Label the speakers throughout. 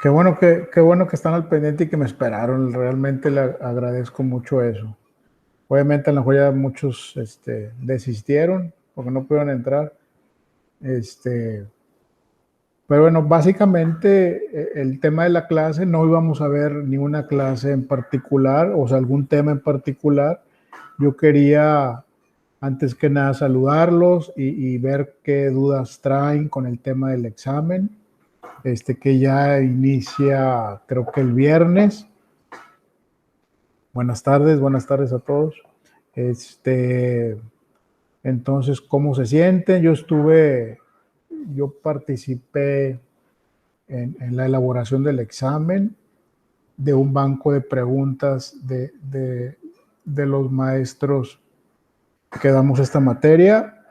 Speaker 1: qué bueno que están al pendiente y que me esperaron. Realmente le agradezco mucho eso. Obviamente a lo mejor ya muchos desistieron porque no pudieron entrar. Este, pero bueno, básicamente el tema de la clase, no íbamos a ver ninguna clase en particular, o sea, algún tema en particular. Yo quería, antes que nada, saludarlos y ver qué dudas traen con el tema del examen, que ya inicia, creo que el viernes. Buenas tardes a todos. Entonces, ¿cómo se sienten? Yo participé en la elaboración del examen, de un banco de preguntas de los maestros que damos esta materia.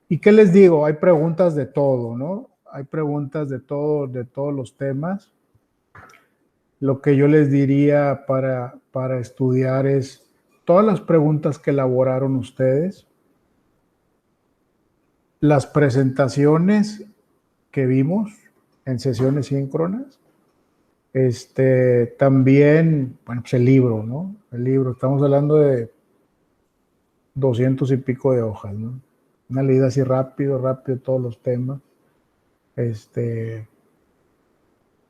Speaker 1: ¿Y qué les digo? Hay preguntas de todo, ¿no? Hay preguntas de todo, de todos los temas. Lo que yo les diría para estudiar es todas las preguntas que elaboraron ustedes, las presentaciones que vimos en sesiones síncronas, también, bueno, pues el libro, ¿no? El libro, estamos hablando de 200 y pico de hojas, ¿no? Una leída así rápido, todos los temas,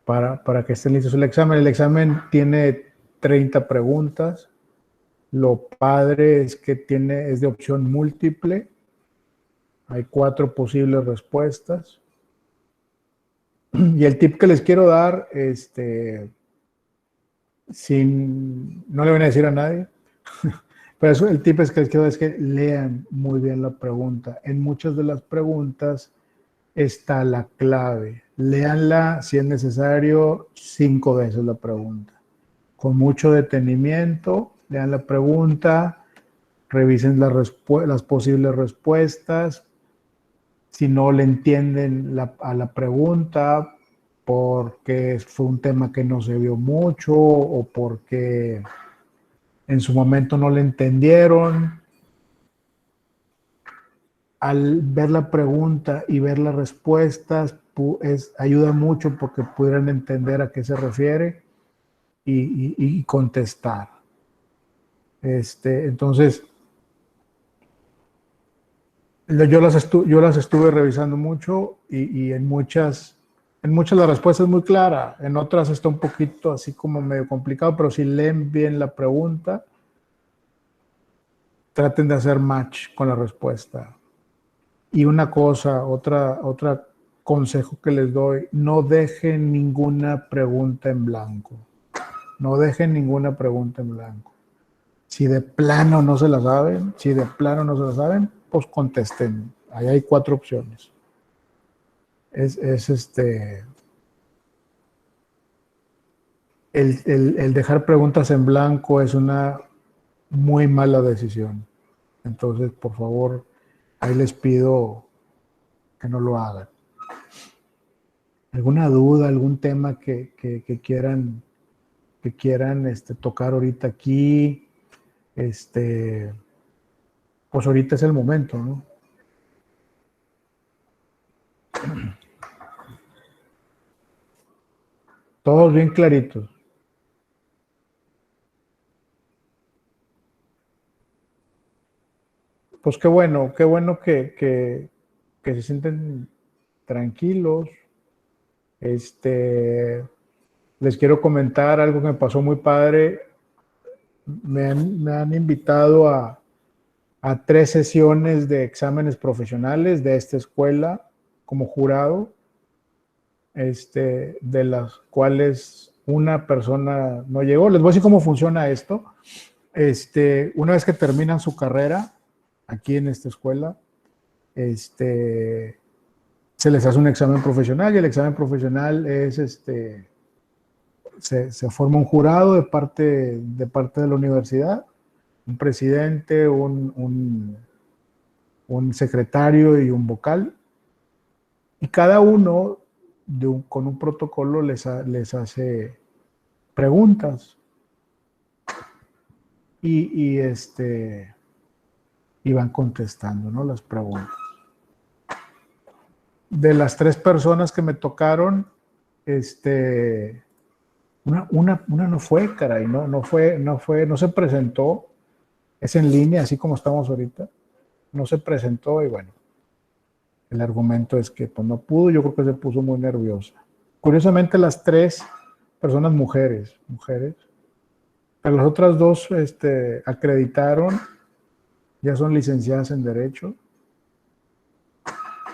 Speaker 1: para que estén listos el examen. El examen tiene 30 preguntas. Lo padre es que es de opción múltiple. Hay 4 posibles respuestas. Y el tip que les quiero dar, no le voy a decir a nadie, pero el tip es que les quiero dar es que lean muy bien la pregunta. En muchas de las preguntas está la clave. Léanla, si es necesario, 5 veces la pregunta. Con mucho detenimiento, lean la pregunta, revisen las posibles respuestas. Si no le entienden a la pregunta, porque fue un tema que no se vio mucho o porque en su momento no le entendieron, al ver la pregunta y ver las respuestas ayuda mucho porque pudieran entender a qué se refiere y contestar. Entonces, yo las estuve revisando mucho y en muchas la respuesta es muy clara, en otras está un poquito así como medio complicado, pero si leen bien la pregunta, traten de hacer match con la respuesta. Y una cosa, otra consejo que les doy, no dejen ninguna pregunta en blanco. No dejen ninguna pregunta en blanco. Si de plano no se la saben, pues contesten. Ahí hay 4 opciones. El dejar preguntas en blanco es una muy mala decisión. Entonces, por favor, ahí les pido que no lo hagan. ¿Alguna duda, algún tema que quieran tocar ahorita aquí? Pues ahorita es el momento, ¿no? Todos bien claritos. Pues qué bueno que se sienten tranquilos. Les quiero comentar algo que me pasó muy padre. Me han invitado a 3 sesiones de exámenes profesionales de esta escuela como jurado, de las cuales una persona no llegó. Les voy a decir cómo funciona esto. Una vez que terminan su carrera aquí en esta escuela, se les hace un examen profesional y el examen profesional es se forma un jurado de parte de la universidad, un presidente, un secretario y un vocal, y cada uno con un protocolo les hace preguntas y van contestando, ¿no?, las preguntas. De las 3 personas que me tocaron, Una no fue, caray, no se presentó, es en línea, así como estamos ahorita, no se presentó y bueno, el argumento es que pues no pudo, yo creo que se puso muy nerviosa. Curiosamente las tres personas mujeres, pero las otras dos acreditaron, ya son licenciadas en Derecho,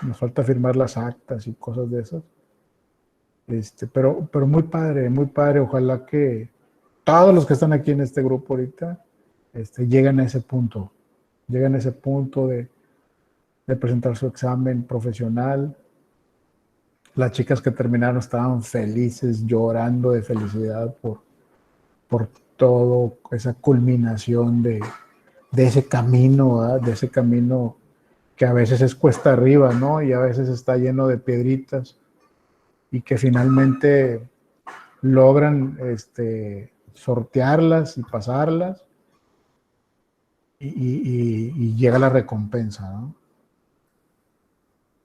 Speaker 1: nos falta firmar las actas y cosas de esas. Pero muy padre, ojalá que todos los que están aquí en este grupo ahorita lleguen a ese punto, de presentar su examen profesional. Las chicas que terminaron estaban felices, llorando de felicidad por todo esa culminación de ese camino, ¿verdad? De ese camino que a veces es cuesta arriba, ¿no? Y a veces está lleno de piedritas y que finalmente logran sortearlas y pasarlas y llega la recompensa, ¿no?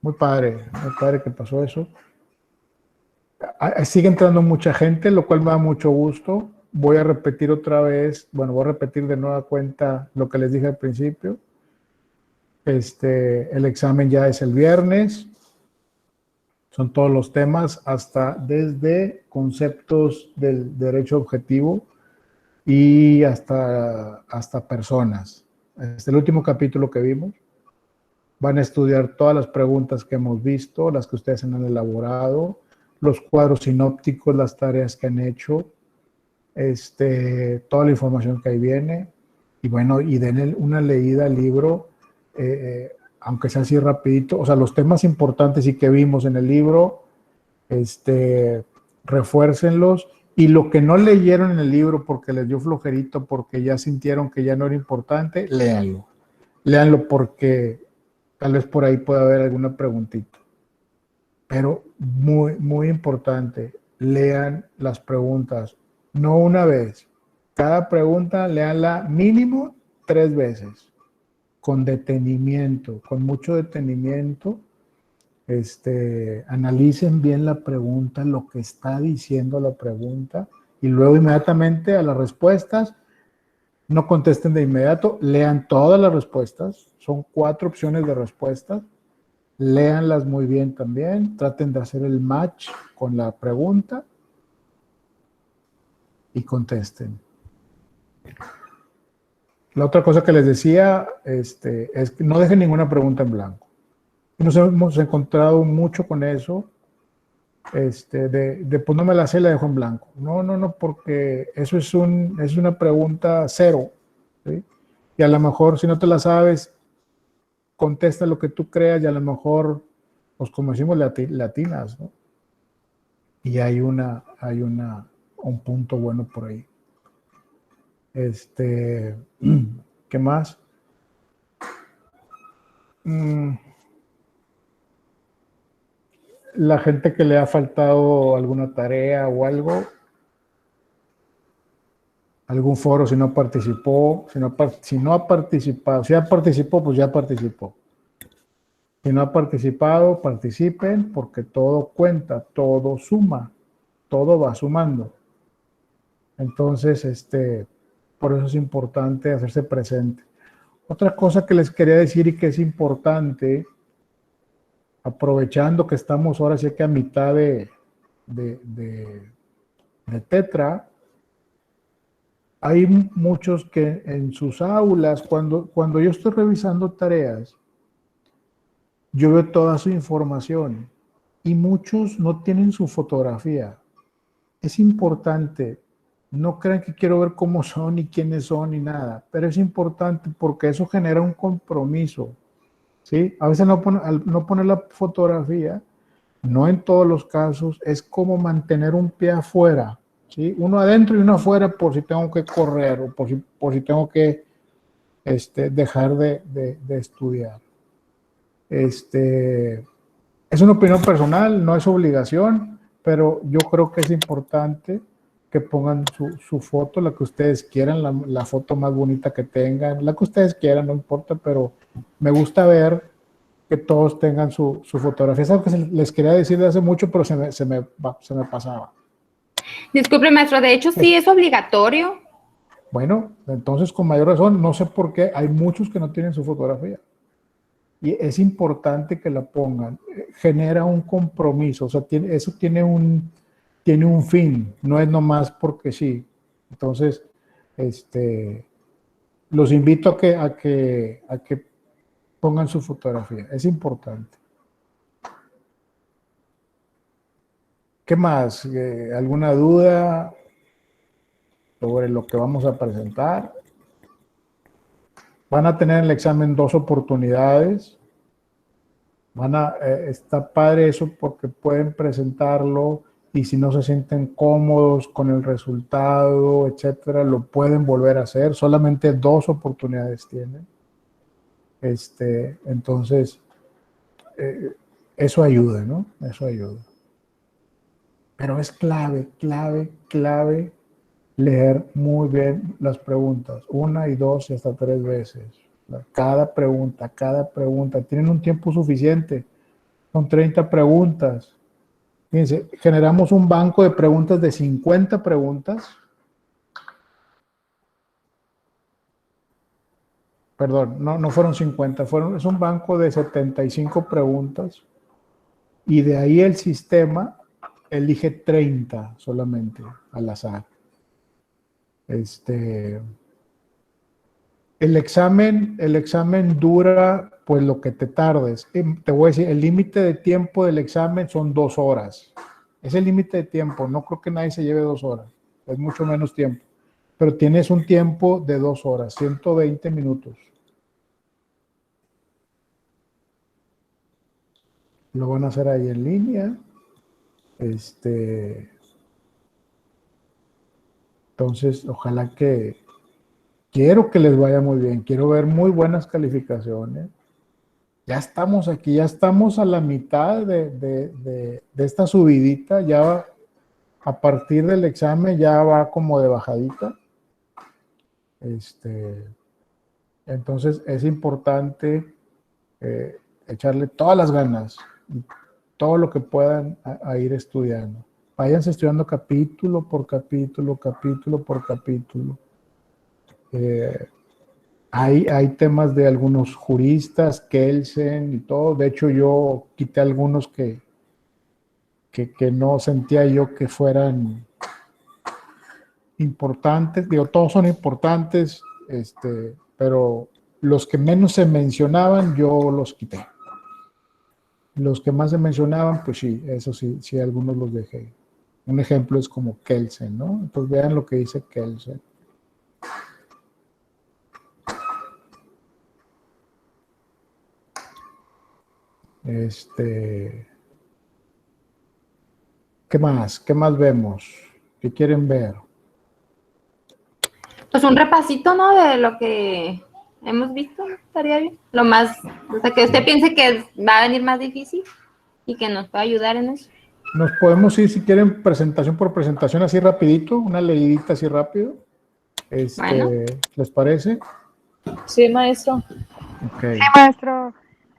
Speaker 1: Muy padre que pasó eso. Sigue entrando mucha gente, lo cual me da mucho gusto. Voy a repetir otra vez, bueno, voy a repetir de nueva cuenta lo que les dije al principio. El examen ya es el viernes. Son todos los temas, hasta desde conceptos del derecho objetivo y hasta personas. Este el último capítulo que vimos. Van a estudiar todas las preguntas que hemos visto, las que ustedes han elaborado, los cuadros sinópticos, las tareas que han hecho, toda la información que ahí viene. Y bueno, y den una leída al libro, aunque sea así rapidito. O sea, los temas importantes y que vimos en el libro, refuércenlos. Y lo que no leyeron en el libro porque les dio flojerito, porque ya sintieron que ya no era importante, léanlo. Léanlo porque tal vez por ahí pueda haber alguna preguntita. Pero muy importante, lean las preguntas, no una vez. Cada pregunta, léanla mínimo 3 veces, con detenimiento, con mucho detenimiento. Analicen bien la pregunta, lo que está diciendo la pregunta, y luego inmediatamente a las respuestas, no contesten de inmediato, lean todas las respuestas, son 4 opciones de respuestas, léanlas muy bien también, traten de hacer el match con la pregunta y contesten. La otra cosa que les decía es que no dejen ninguna pregunta en blanco. Nos hemos encontrado mucho con eso, de pues no me la sé, la dejo en blanco. No, porque eso es una pregunta cero, ¿sí? Y a lo mejor si no te la sabes, contesta lo que tú creas y a lo mejor, pues como decimos, latinas, ¿no? Y hay un punto bueno por ahí. ¿Qué más? La gente que le ha faltado alguna tarea o algo, algún foro, si no participó, si no ha participado, si ha participado, pues ya participó. Si no ha participado, participen porque todo cuenta, todo suma, todo va sumando. Entonces, por eso es importante hacerse presente. Otra cosa que les quería decir y que es importante, aprovechando que estamos ahora sí que a mitad de Tetra, hay muchos que en sus aulas, cuando yo estoy revisando tareas, yo veo toda su información y muchos no tienen su fotografía. Es importante, no crean que quiero ver cómo son y quiénes son ni nada, pero es importante porque eso genera un compromiso, ¿sí? A veces al no poner la fotografía, no en todos los casos, es como mantener un pie afuera, ¿sí? Uno adentro y uno afuera por si tengo que correr o por si tengo que dejar de estudiar. Es una opinión personal, no es obligación, pero yo creo que es importante que pongan su foto, la que ustedes quieran, la foto más bonita que tengan, la que ustedes quieran, no importa, pero me gusta ver que todos tengan su fotografía. Es algo que les quería decir de hace mucho, pero se me pasaba.
Speaker 2: Disculpe, maestro, de hecho sí es obligatorio.
Speaker 1: Bueno, entonces con mayor razón, no sé por qué, hay muchos que no tienen su fotografía. Y es importante que la pongan. Genera un compromiso, o sea, eso tiene un fin, no es nomás porque sí. Entonces, los invito a que pongan su fotografía, es importante. ¿Qué más? ¿Alguna duda sobre lo que vamos a presentar? Van a tener el examen 2 oportunidades. Está padre eso porque pueden presentarlo y si no se sienten cómodos con el resultado, etcétera, lo pueden volver a hacer. Solamente 2 oportunidades tienen. Entonces, eso ayuda, ¿no? Eso ayuda. Pero es clave, clave, clave leer muy bien las preguntas, 1 y 2 y hasta 3 veces. Cada pregunta, cada pregunta. Tienen un tiempo suficiente. Son 30 preguntas. Fíjense, generamos un banco de preguntas de 50 preguntas. Perdón, no fueron 50, es un banco de 75 preguntas. Y de ahí el sistema elige 30 solamente al azar. El examen dura pues lo que te tardes. Te voy a decir, el límite de tiempo del examen son 2 horas. Es el límite de tiempo, no creo que nadie se lleve 2 horas, es mucho menos tiempo. Pero tienes un tiempo de 2 horas, 120 minutos. Lo van a hacer ahí en línea. Entonces, ojalá quiero que les vaya muy bien, quiero ver muy buenas calificaciones. Ya estamos aquí, ya estamos a la mitad de esta subidita, ya a partir del examen ya va como de bajadita. Entonces es importante echarle todas las ganas, todo lo que puedan a ir estudiando. Váyanse estudiando capítulo por capítulo, capítulo por capítulo. Hay temas de algunos juristas, Kelsen y todo. De hecho, yo quité algunos que no sentía yo que fueran importantes. Digo, todos son importantes, pero los que menos se mencionaban, yo los quité. Los que más se mencionaban, pues sí, eso sí, sí, algunos los dejé. Un ejemplo es como Kelsen, ¿no? Entonces vean lo que dice Kelsen. ¿Qué más? ¿Qué más vemos? ¿Qué quieren ver?
Speaker 2: Pues un repasito, ¿no? De lo que hemos visto, estaría bien. Lo más, o sea, que usted piense que va a venir más difícil y que nos pueda ayudar en eso.
Speaker 1: Nos podemos ir, si quieren, presentación por presentación, así rapidito, una leidita así rápido.
Speaker 2: Bueno.
Speaker 1: ¿Les parece?
Speaker 3: Sí, maestro.
Speaker 1: Ok.
Speaker 3: Sí, maestro.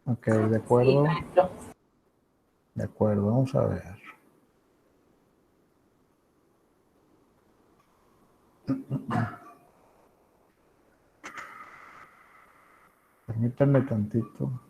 Speaker 1: Ok, de acuerdo.
Speaker 2: Sí, maestro.
Speaker 1: De acuerdo, vamos a ver. Permítanme tantito.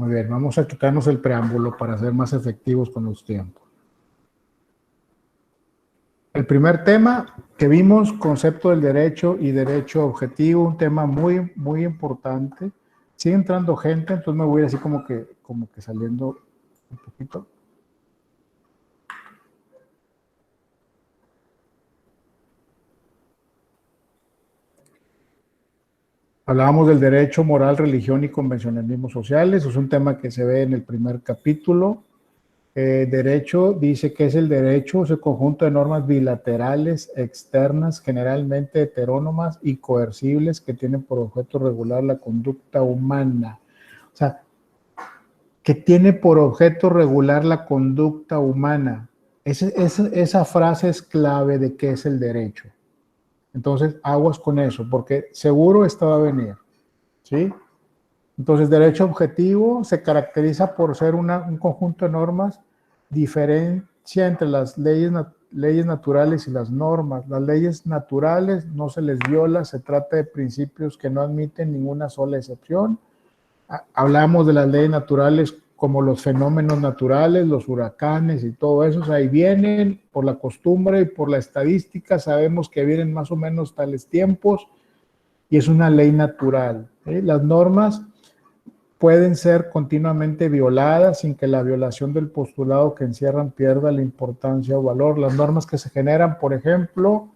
Speaker 1: Muy bien, vamos a quitarnos el preámbulo para ser más efectivos con los tiempos. El primer tema que vimos, concepto del derecho y derecho objetivo, un tema muy, muy importante. Sigue entrando gente, entonces me voy a ir así como que saliendo un poquito. Hablábamos del derecho moral, religión y convencionalismo sociales. Es un tema que se ve en el primer capítulo. Derecho dice que es el derecho, es el conjunto de normas bilaterales, externas, generalmente heterónomas y coercibles que tienen por objeto regular la conducta humana. O sea, que tiene por objeto regular la conducta humana. Esa frase es clave de qué es el derecho. Entonces, aguas con eso, porque seguro esta va a venir, ¿sí? Entonces, derecho objetivo se caracteriza por ser un conjunto de normas, diferencia entre las leyes naturales y las normas. Las leyes naturales no se les viola, se trata de principios que no admiten ninguna sola excepción. Hablamos de las leyes naturales como los fenómenos naturales, los huracanes y todo eso, o sea, ahí vienen por la costumbre y por la estadística, sabemos que vienen más o menos tales tiempos y es una ley natural, ¿sí? Las normas pueden ser continuamente violadas sin que la violación del postulado que encierran pierda la importancia o valor. Las normas que se generan, por ejemplo,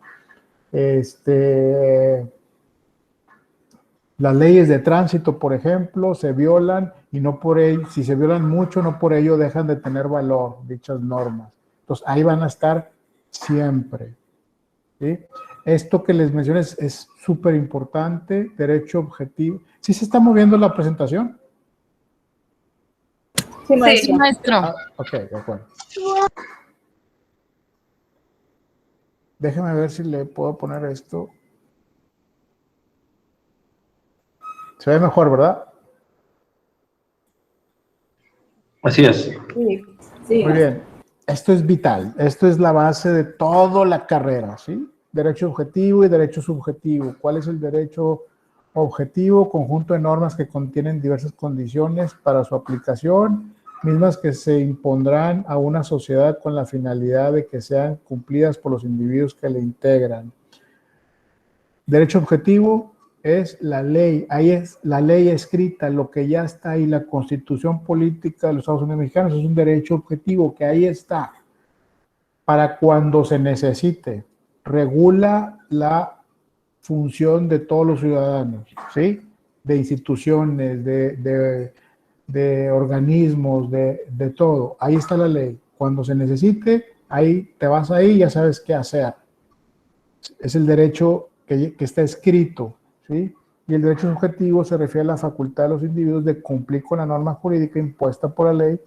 Speaker 1: las leyes de tránsito, por ejemplo, se violan y no por ello, si se violan mucho, no por ello dejan de tener valor dichas normas. Entonces, ahí van a estar siempre, ¿sí? Esto que les mencioné es súper importante, derecho objetivo. ¿Sí se está moviendo la presentación?
Speaker 3: Sí, maestro.
Speaker 2: Sí, maestro.
Speaker 1: Ok, de acuerdo. Déjeme ver si le puedo poner esto. Se ve mejor, ¿verdad?
Speaker 4: Así es.
Speaker 3: Sí.
Speaker 1: Muy bien. Esto es vital. Esto es la base de toda la carrera, ¿sí? Derecho objetivo y derecho subjetivo. ¿Cuál es el derecho objetivo? Conjunto de normas que contienen diversas condiciones para su aplicación, mismas que se impondrán a una sociedad con la finalidad de que sean cumplidas por los individuos que le integran. Derecho objetivo es la ley, ahí es la ley escrita, lo que ya está ahí, la Constitución Política de los Estados Unidos Mexicanos es un derecho objetivo que ahí está para cuando se necesite. Regula la función de todos los ciudadanos, ¿sí? De instituciones, de organismos, de todo. Ahí está la ley. Cuando se necesite, ahí te vas ahí y ya sabes qué hacer. Es el derecho que está escrito, ¿sí? Y el derecho subjetivo se refiere a la facultad de los individuos de cumplir con la norma jurídica impuesta por la ley,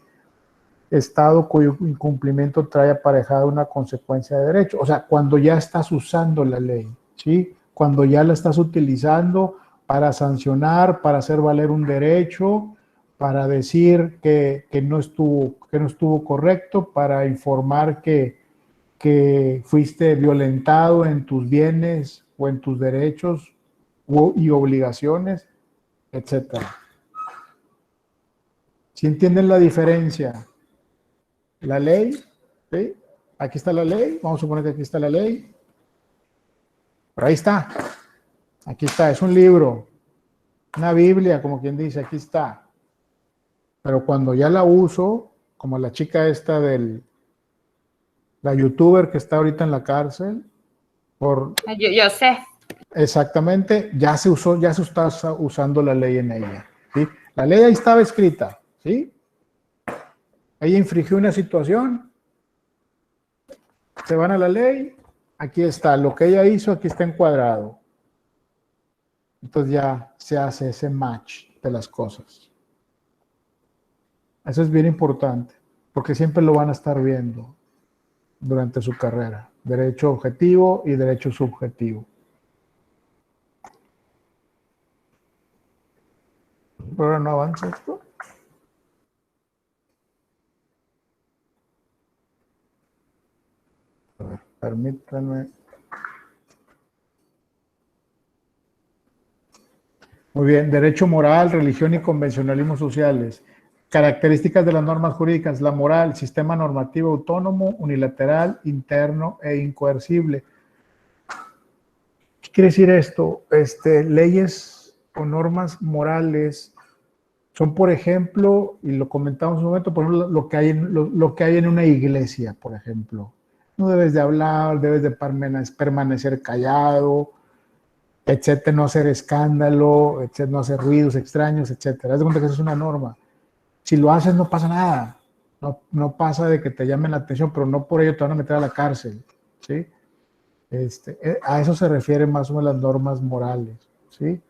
Speaker 1: estado cuyo incumplimiento trae aparejada una consecuencia de derecho. O sea, cuando ya estás usando la ley, ¿sí? Cuando ya la estás utilizando para sancionar, para hacer valer un derecho, para decir que no estuvo correcto, para informar que fuiste violentado en tus bienes o en tus derechos y obligaciones, etcétera. ¿Sí entienden la diferencia? La ley, ¿sí? Aquí está la ley, vamos a suponer que aquí está la ley. Pero ahí está, aquí está, es un libro, una Biblia, como quien dice, aquí está. Pero cuando ya la uso, como la chica esta la youtuber que está ahorita en la cárcel,
Speaker 2: Yo sé.
Speaker 1: exactamente, ya se está usando la ley en ella, ¿sí? La ley ahí estaba escrita, ¿sí? Ella infringió una situación, se van a la ley, aquí está, lo que ella hizo, aquí está encuadrado. Entonces ya se hace ese match de las cosas. Eso es bien importante, porque siempre lo van a estar viendo durante su carrera. Derecho objetivo y derecho subjetivo. ¿Pero ahora no avanza esto? A ver, permítanme. Muy bien, derecho moral, religión y convencionalismos sociales. Características de las normas jurídicas: la moral, sistema normativo autónomo, unilateral, interno e incoercible. ¿Qué quiere decir esto? Leyes o normas morales son, por ejemplo, y lo comentamos un momento, por ejemplo, lo que hay en una iglesia, por ejemplo. No debes de hablar, debes de permanecer callado, etcétera, no hacer escándalo, etcétera, no hacer ruidos extraños, etcétera. Haz de cuenta que eso es una norma. Si lo haces, no pasa nada. No pasa de que te llamen la atención, pero no por ello te van a meter a la cárcel, ¿sí? A eso se refieren más o menos las normas morales, ¿sí?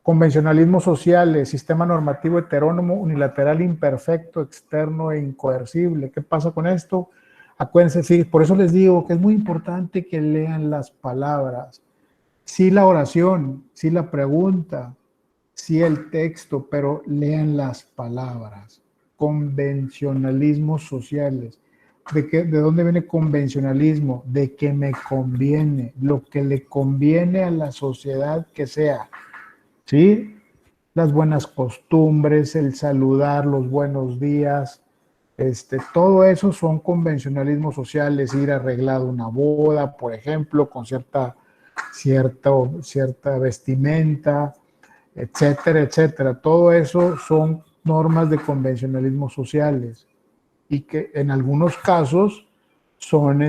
Speaker 1: Convencionalismos sociales, sistema normativo heterónomo, unilateral, imperfecto, externo e incoercible. ¿Qué pasa con esto? Acuérdense, sí, por eso les digo que es muy importante que lean las palabras. Sí la oración, sí la pregunta, sí el texto, pero lean las palabras. Convencionalismos sociales. ¿De dónde viene convencionalismo? De que me conviene, lo que le conviene a la sociedad que sea. ¿Sí? Las buenas costumbres, el saludar, los buenos días, todo eso son convencionalismos sociales, ir arreglado a una boda, por ejemplo, con cierta vestimenta, etcétera, etcétera. Todo eso son normas de convencionalismos sociales y que en algunos casos son,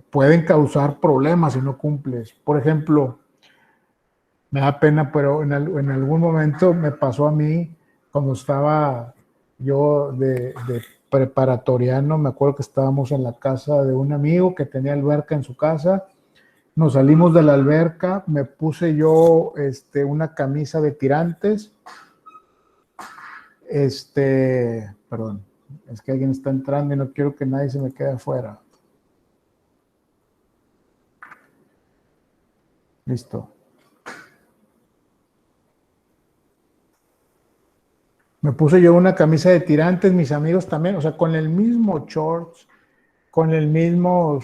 Speaker 1: pueden causar problemas si no cumples. Por ejemplo, me da pena, pero en algún momento me pasó a mí, cuando estaba yo de preparatoriano, me acuerdo que estábamos en la casa de un amigo que tenía alberca en su casa, nos salimos de la alberca, me puse yo una camisa de tirantes, perdón, es que alguien está entrando y no quiero que nadie se me quede afuera. Listo. Me puse yo una camisa de tirantes, mis amigos también, o sea, con el mismo shorts, con el mismo,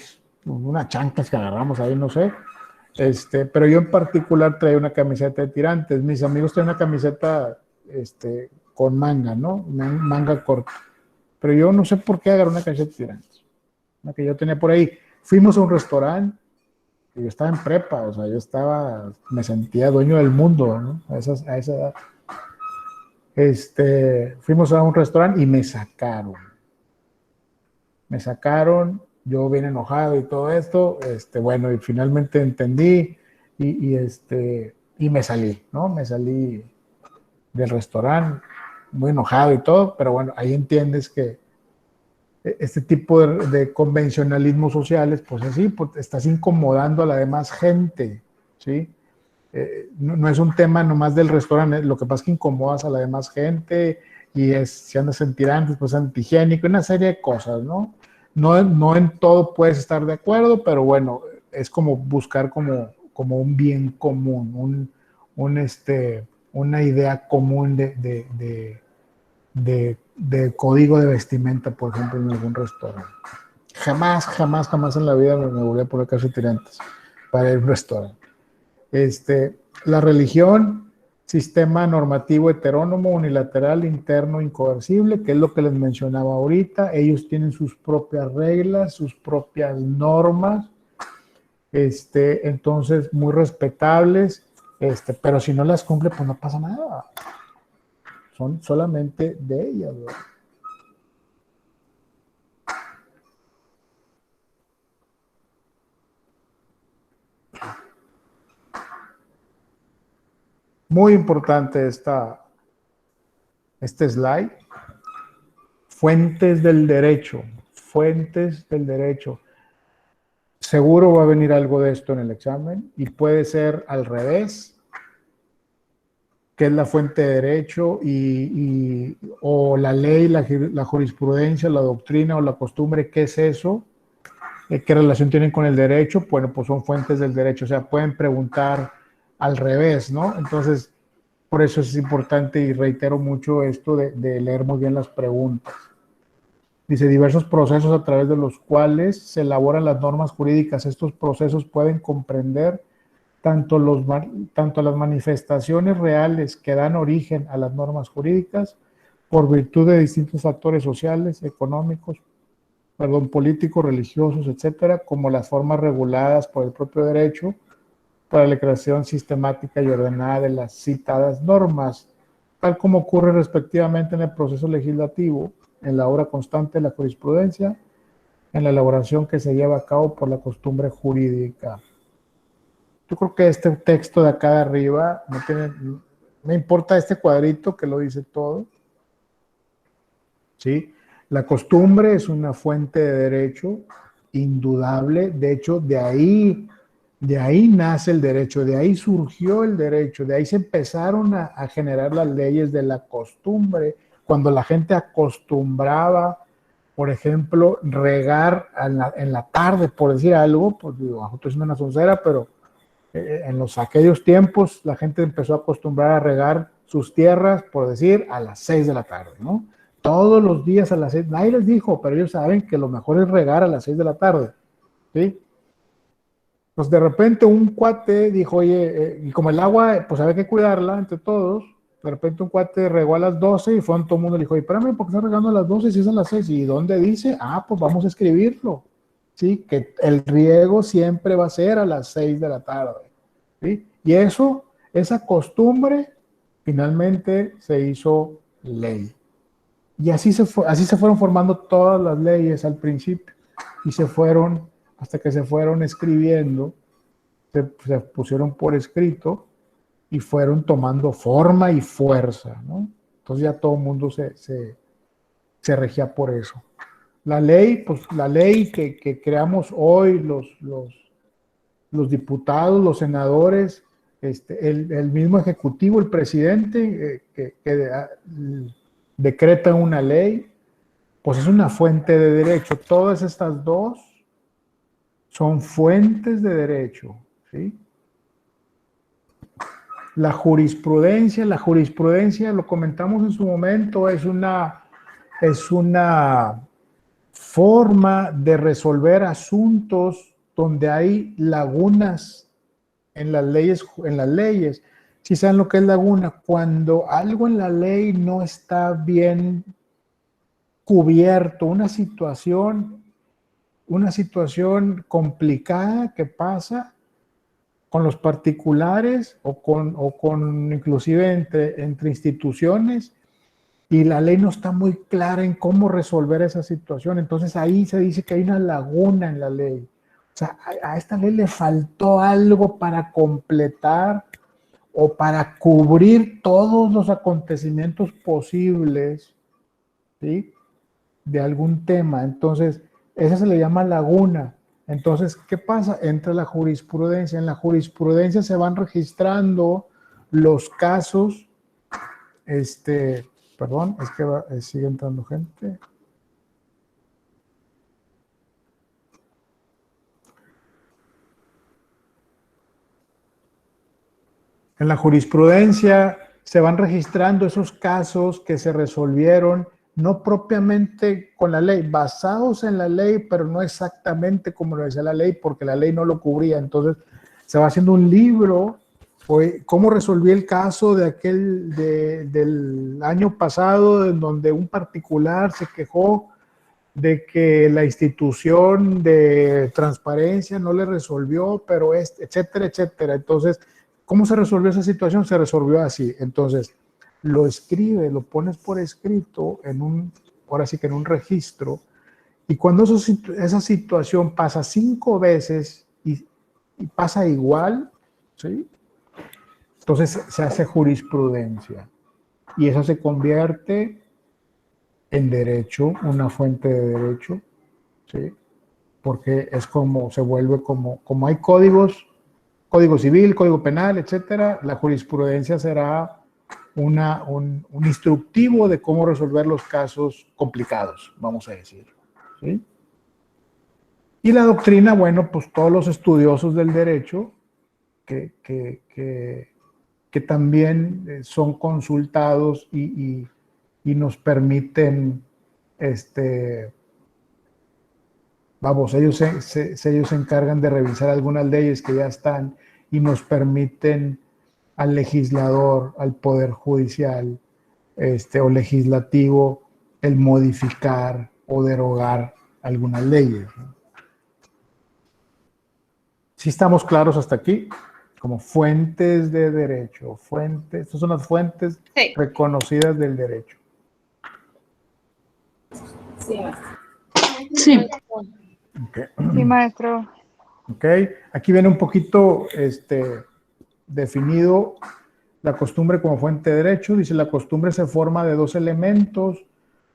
Speaker 1: unas chanclas que agarramos ahí, no sé, pero yo en particular traía una camiseta de tirantes, mis amigos traían una camiseta, con manga, ¿no? Manga corta, pero yo no sé por qué agarré una camiseta de tirantes, una que yo tenía por ahí. Fuimos a un restaurante, y yo estaba en prepa, o sea, me sentía dueño del mundo, ¿no? A esa edad. Fuimos a un restaurante y me sacaron, yo bien enojado y todo esto, bueno, y finalmente entendí y me salí, ¿no? Me salí del restaurante muy enojado y todo, pero bueno, ahí entiendes que este tipo de convencionalismos sociales, pues así, pues estás incomodando a la demás gente, ¿sí? No es un tema nomás del restaurante, lo que pasa es que incomodas a la demás gente y si andas en tirantes, pues antihigiénico, una serie de cosas, ¿no? No en todo puedes estar de acuerdo, pero bueno, es como buscar como un bien común, una idea común de código de vestimenta, por ejemplo, en algún restaurante. Jamás en la vida me volví a poner casi tirantes para ir a un restaurante. La religión, sistema normativo heterónomo, unilateral, interno, incoercible, que es lo que les mencionaba ahorita. Ellos tienen sus propias reglas, sus propias normas, entonces muy respetables, pero si no las cumple, pues no pasa nada. Son solamente de ellas, ¿verdad? Muy importante este slide. Fuentes del derecho. Seguro va a venir algo de esto en el examen y puede ser al revés, que es la fuente de derecho o la ley, la jurisprudencia, la doctrina o la costumbre. ¿Qué es eso? ¿Qué relación tienen con el derecho? Bueno, pues son fuentes del derecho, o sea, pueden preguntar al revés, ¿no? Entonces, por eso es importante y reitero mucho esto de leer muy bien las preguntas. Dice, diversos procesos a través de los cuales se elaboran las normas jurídicas. Estos procesos pueden comprender tanto las manifestaciones reales que dan origen a las normas jurídicas, por virtud de distintos factores sociales, económicos, políticos, religiosos, etcétera, como las formas reguladas por el propio derecho para la creación sistemática y ordenada de las citadas normas, tal como ocurre respectivamente en el proceso legislativo, en la obra constante de la jurisprudencia, en la elaboración que se lleva a cabo por la costumbre jurídica. Yo creo que este texto de acá de arriba, me importa este cuadrito que lo dice todo, ¿sí? La costumbre es una fuente de derecho indudable, de hecho, de ahí nace el derecho, de ahí surgió el derecho, de ahí se empezaron a generar las leyes de la costumbre, cuando la gente acostumbraba, por ejemplo, regar en la tarde, por decir algo, pues digo, esto es una soncera, pero en aquellos tiempos la gente empezó a acostumbrar a regar sus tierras, por decir, a las 6 de la tarde, ¿no? Todos los días a las 6, nadie les dijo, pero ellos saben que lo mejor es regar a las 6 de la tarde, ¿sí? Pues de repente un cuate dijo, oye, y como el agua, pues había que cuidarla entre todos, de repente un cuate regó a las 12 y fue todo el mundo y le dijo, oye, espérame, ¿por qué estás regando a las 12 si es a las 6? ¿Y dónde dice? Ah, pues vamos a escribirlo, ¿sí? Que el riego siempre va a ser a las 6 de la tarde, ¿sí? Y esa costumbre finalmente se hizo ley. Y así se fueron formando todas las leyes al principio y hasta que se fueron escribiendo, se pusieron por escrito y fueron tomando forma y fuerza, ¿no? Entonces ya todo el mundo se regía por eso. La ley, pues la ley que creamos hoy los diputados, los senadores, el mismo ejecutivo, el presidente, decreta una ley, pues es una fuente de derecho. Todas estas dos son fuentes de derecho, ¿sí? La jurisprudencia, lo comentamos en su momento, es una forma de resolver asuntos donde hay lagunas en las leyes. Si saben lo que es laguna, cuando algo en la ley no está bien cubierto, una situación complicada que pasa con los particulares o con inclusive entre instituciones, y la ley no está muy clara en cómo resolver esa situación. Entonces ahí se dice que hay una laguna en la ley. O sea, a esta ley le faltó algo para completar o para cubrir todos los acontecimientos posibles, ¿sí?, de algún tema. Entonces, esa se le llama laguna. Entonces, ¿qué pasa? Entra la jurisprudencia. En la jurisprudencia se van registrando los casos. Perdón, es que sigue entrando gente. En la jurisprudencia se van registrando esos casos que se resolvieron, no propiamente con la ley, basados en la ley, pero no exactamente como lo decía la ley, porque la ley no lo cubría. Entonces se va haciendo un libro, cómo resolví el caso del año pasado, en donde un particular se quejó de que la institución de transparencia no le resolvió, pero etcétera, etcétera. Entonces, ¿cómo se resolvió esa situación? Se resolvió así. Entonces, lo escribe, lo pones por escrito ahora sí que en un registro, y cuando esa situación pasa 5 veces y pasa igual, ¿sí?, entonces se hace jurisprudencia y eso se convierte en derecho, una fuente de derecho, ¿sí?, porque es como se vuelve como hay códigos, código civil, código penal, etcétera. La jurisprudencia será un instructivo de cómo resolver los casos complicados, vamos a decir, ¿sí? Y la doctrina, bueno, pues todos los estudiosos del derecho que también son consultados y nos permiten, ellos se encargan de revisar algunas leyes que ya están y nos permiten al legislador, al poder judicial o legislativo, el modificar o derogar algunas leyes, ¿no? ¿Sí estamos claros hasta aquí? Como fuentes de derecho, estas son las fuentes
Speaker 2: Sí.
Speaker 1: reconocidas del derecho.
Speaker 2: Sí.
Speaker 3: Sí.
Speaker 1: Okay.
Speaker 3: Sí, maestro.
Speaker 1: Ok, aquí viene un poquito definido la costumbre como fuente de derecho. Dice, la costumbre se forma de dos elementos,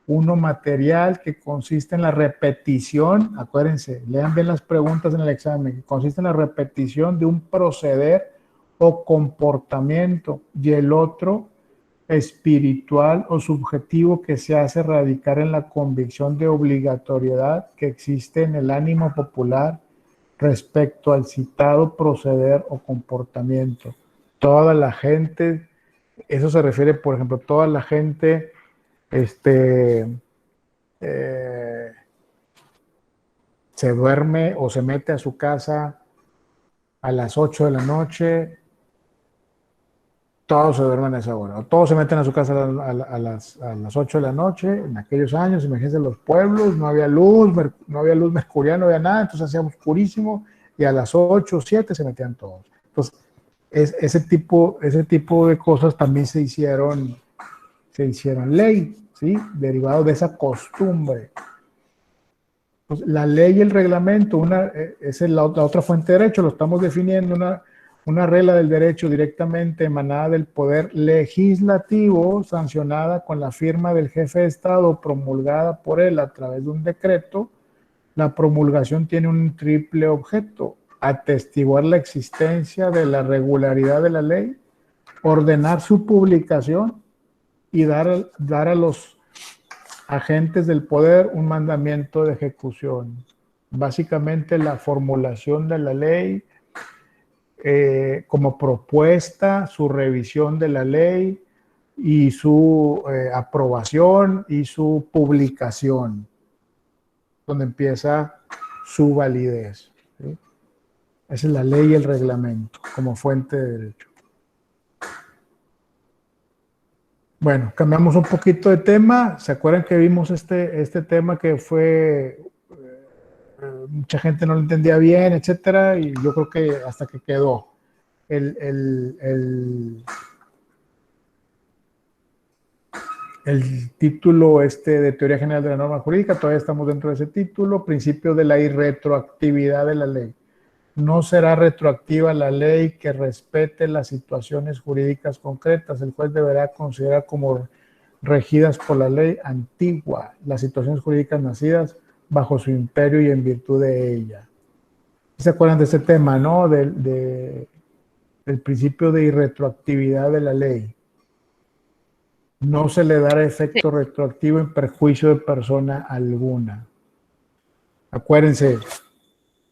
Speaker 1: uno material que consiste en la repetición, acuérdense, lean bien las preguntas en el examen, que consiste en la repetición de un proceder o comportamiento, y el otro espiritual o subjetivo que se hace radicar en la convicción de obligatoriedad que existe en el ánimo popular respecto al citado proceder o comportamiento. Toda la gente, eso se refiere, por ejemplo, toda la gente se duerme o se mete a su casa a las 8 de la noche, todos se duermen a esa hora, o todos se meten a su casa a las 8 de la noche. En aquellos años, imagínense, los pueblos, no había luz mercuriana, no había nada, entonces hacía oscurísimo, y a las 8 o 7 se metían todos. Entonces, ese tipo de cosas también se hicieron ley, ¿sí? Derivado de esa costumbre. Pues la ley y el reglamento, esa es la otra fuente de derecho, lo estamos definiendo, una regla del derecho directamente emanada del poder legislativo, sancionada con la firma del jefe de Estado, promulgada por él a través de un decreto. La promulgación tiene un triple objeto: atestiguar la existencia de la regularidad de la ley, ordenar su publicación y dar a los agentes del poder un mandamiento de ejecución. Básicamente la formulación de la ley, como propuesta, su revisión de la ley y su aprobación y su publicación, donde empieza su validez, ¿sí? Esa es la ley y el reglamento como fuente de derecho. Bueno, cambiamos un poquito de tema. ¿Se acuerdan que vimos este tema que fue, mucha gente no lo entendía bien, etcétera? Y yo creo que hasta que quedó el título de Teoría General de la Norma Jurídica, todavía estamos dentro de ese título, principio de la irretroactividad de la ley. No será retroactiva la ley que respete las situaciones jurídicas concretas. El juez deberá considerar como regidas por la ley antigua las situaciones jurídicas nacidas bajo su imperio y en virtud de ella. ¿Se acuerdan de ese tema, no? Del principio de irretroactividad de la ley. No se le dará efecto retroactivo en perjuicio de persona alguna. Acuérdense,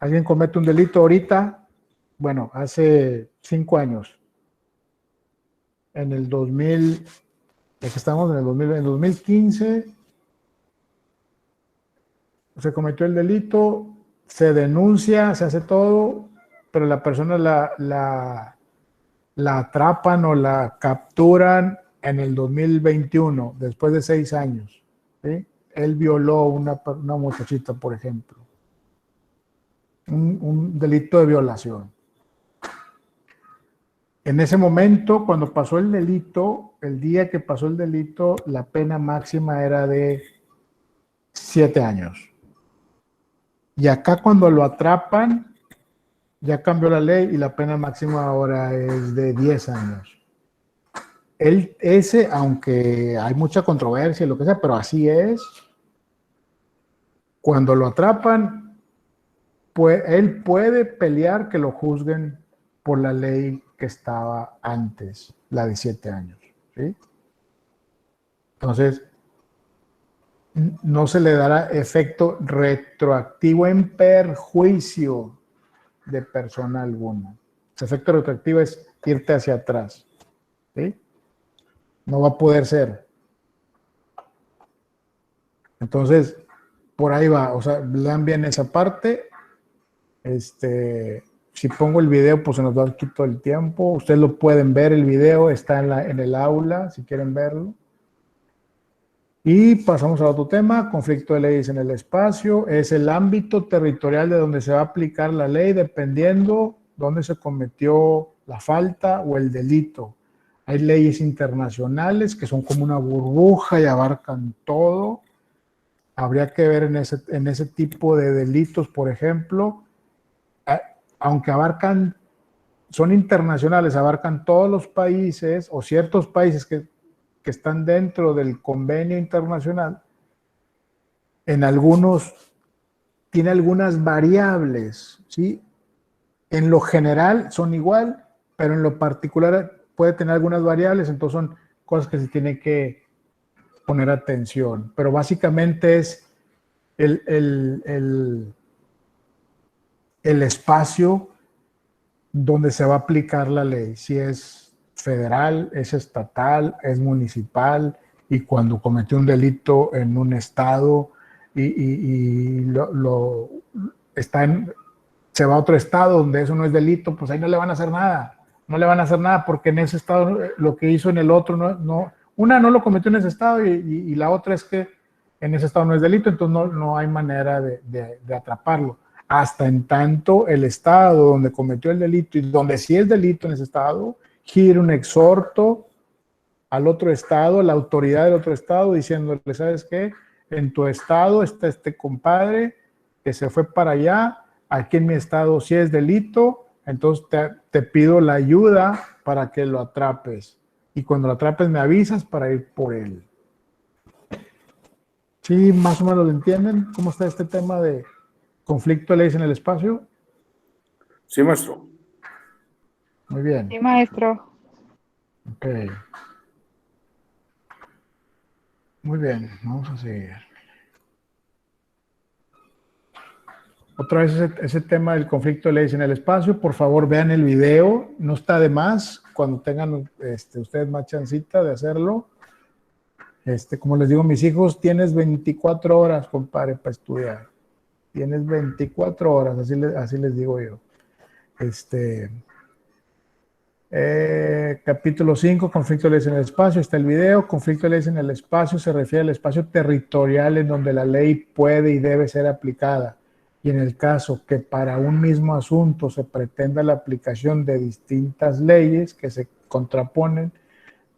Speaker 1: alguien comete un delito ahorita, bueno, hace 5 años, en el 2000, ya que estamos en el 2015, se cometió el delito, se denuncia, se hace todo, pero la persona la atrapan o la capturan en el 2021, después de 6 años, ¿sí? Él violó una muchachita, por ejemplo. Un delito de violación. En ese momento, cuando pasó el delito, el día que pasó el delito, la pena máxima era de 7 años. Y acá cuando lo atrapan, ya cambió la ley y la pena máxima ahora es de 10 años. Aunque hay mucha controversia y lo que sea, pero así es, cuando lo atrapan, pues él puede pelear que lo juzguen por la ley que estaba antes, la de 7 años, ¿sí? Entonces, no se le dará efecto retroactivo en perjuicio de persona alguna. Ese efecto retroactivo es irte hacia atrás, ¿sí? No va a poder ser. Entonces, por ahí va, o sea, lean bien esa parte. si pongo el video, pues se nos va aquí todo el tiempo. Ustedes lo pueden ver, el video está en el aula, si quieren verlo. Y pasamos a otro tema, conflicto de leyes en el espacio. Es el ámbito territorial de donde se va a aplicar la ley dependiendo dónde se cometió la falta o el delito. Hay leyes internacionales que son como una burbuja y abarcan todo. Habría que ver en ese tipo de delitos, por ejemplo, aunque son internacionales, abarcan todos los países o ciertos países que están dentro del convenio internacional, en algunos tiene algunas variables, ¿sí? En lo general son igual, pero en lo particular puede tener algunas variables, entonces son cosas que se tienen que poner atención. Pero básicamente es el espacio donde se va a aplicar la ley, si es federal, es estatal, es municipal, y cuando cometió un delito en un estado se va a otro estado donde eso no es delito, pues ahí no le van a hacer nada. No le van a hacer nada porque en ese estado lo que hizo en el otro una no lo cometió en ese estado y la otra es que en ese estado no es delito, entonces no hay manera de atraparlo. Hasta en tanto el estado donde cometió el delito y donde sí es delito en ese estado, gire un exhorto al otro estado, la autoridad del otro estado, diciéndole, ¿sabes qué? En tu estado está este compadre que se fue para allá, aquí en mi estado sí es delito, entonces te pido la ayuda para que lo atrapes. Y cuando lo atrapes me avisas para ir por él. ¿Sí, más o menos lo entienden? ¿Cómo está este tema de conflicto de leyes en el espacio?
Speaker 5: Sí, maestro.
Speaker 1: Muy bien.
Speaker 3: Sí, maestro.
Speaker 1: Ok. Muy bien, vamos a seguir. Otra vez ese tema del conflicto de leyes en el espacio, por favor vean el video, no está de más, cuando tengan ustedes más chancita de hacerlo. Como les digo a mis hijos, tienes 24 horas, compadre, para estudiar. Tienes 24 horas, así les digo yo. Capítulo 5, conflicto de leyes en el espacio, está el video. Conflicto de leyes en el espacio se refiere al espacio territorial en donde la ley puede y debe ser aplicada. Y en el caso que para un mismo asunto se pretenda la aplicación de distintas leyes que se contraponen,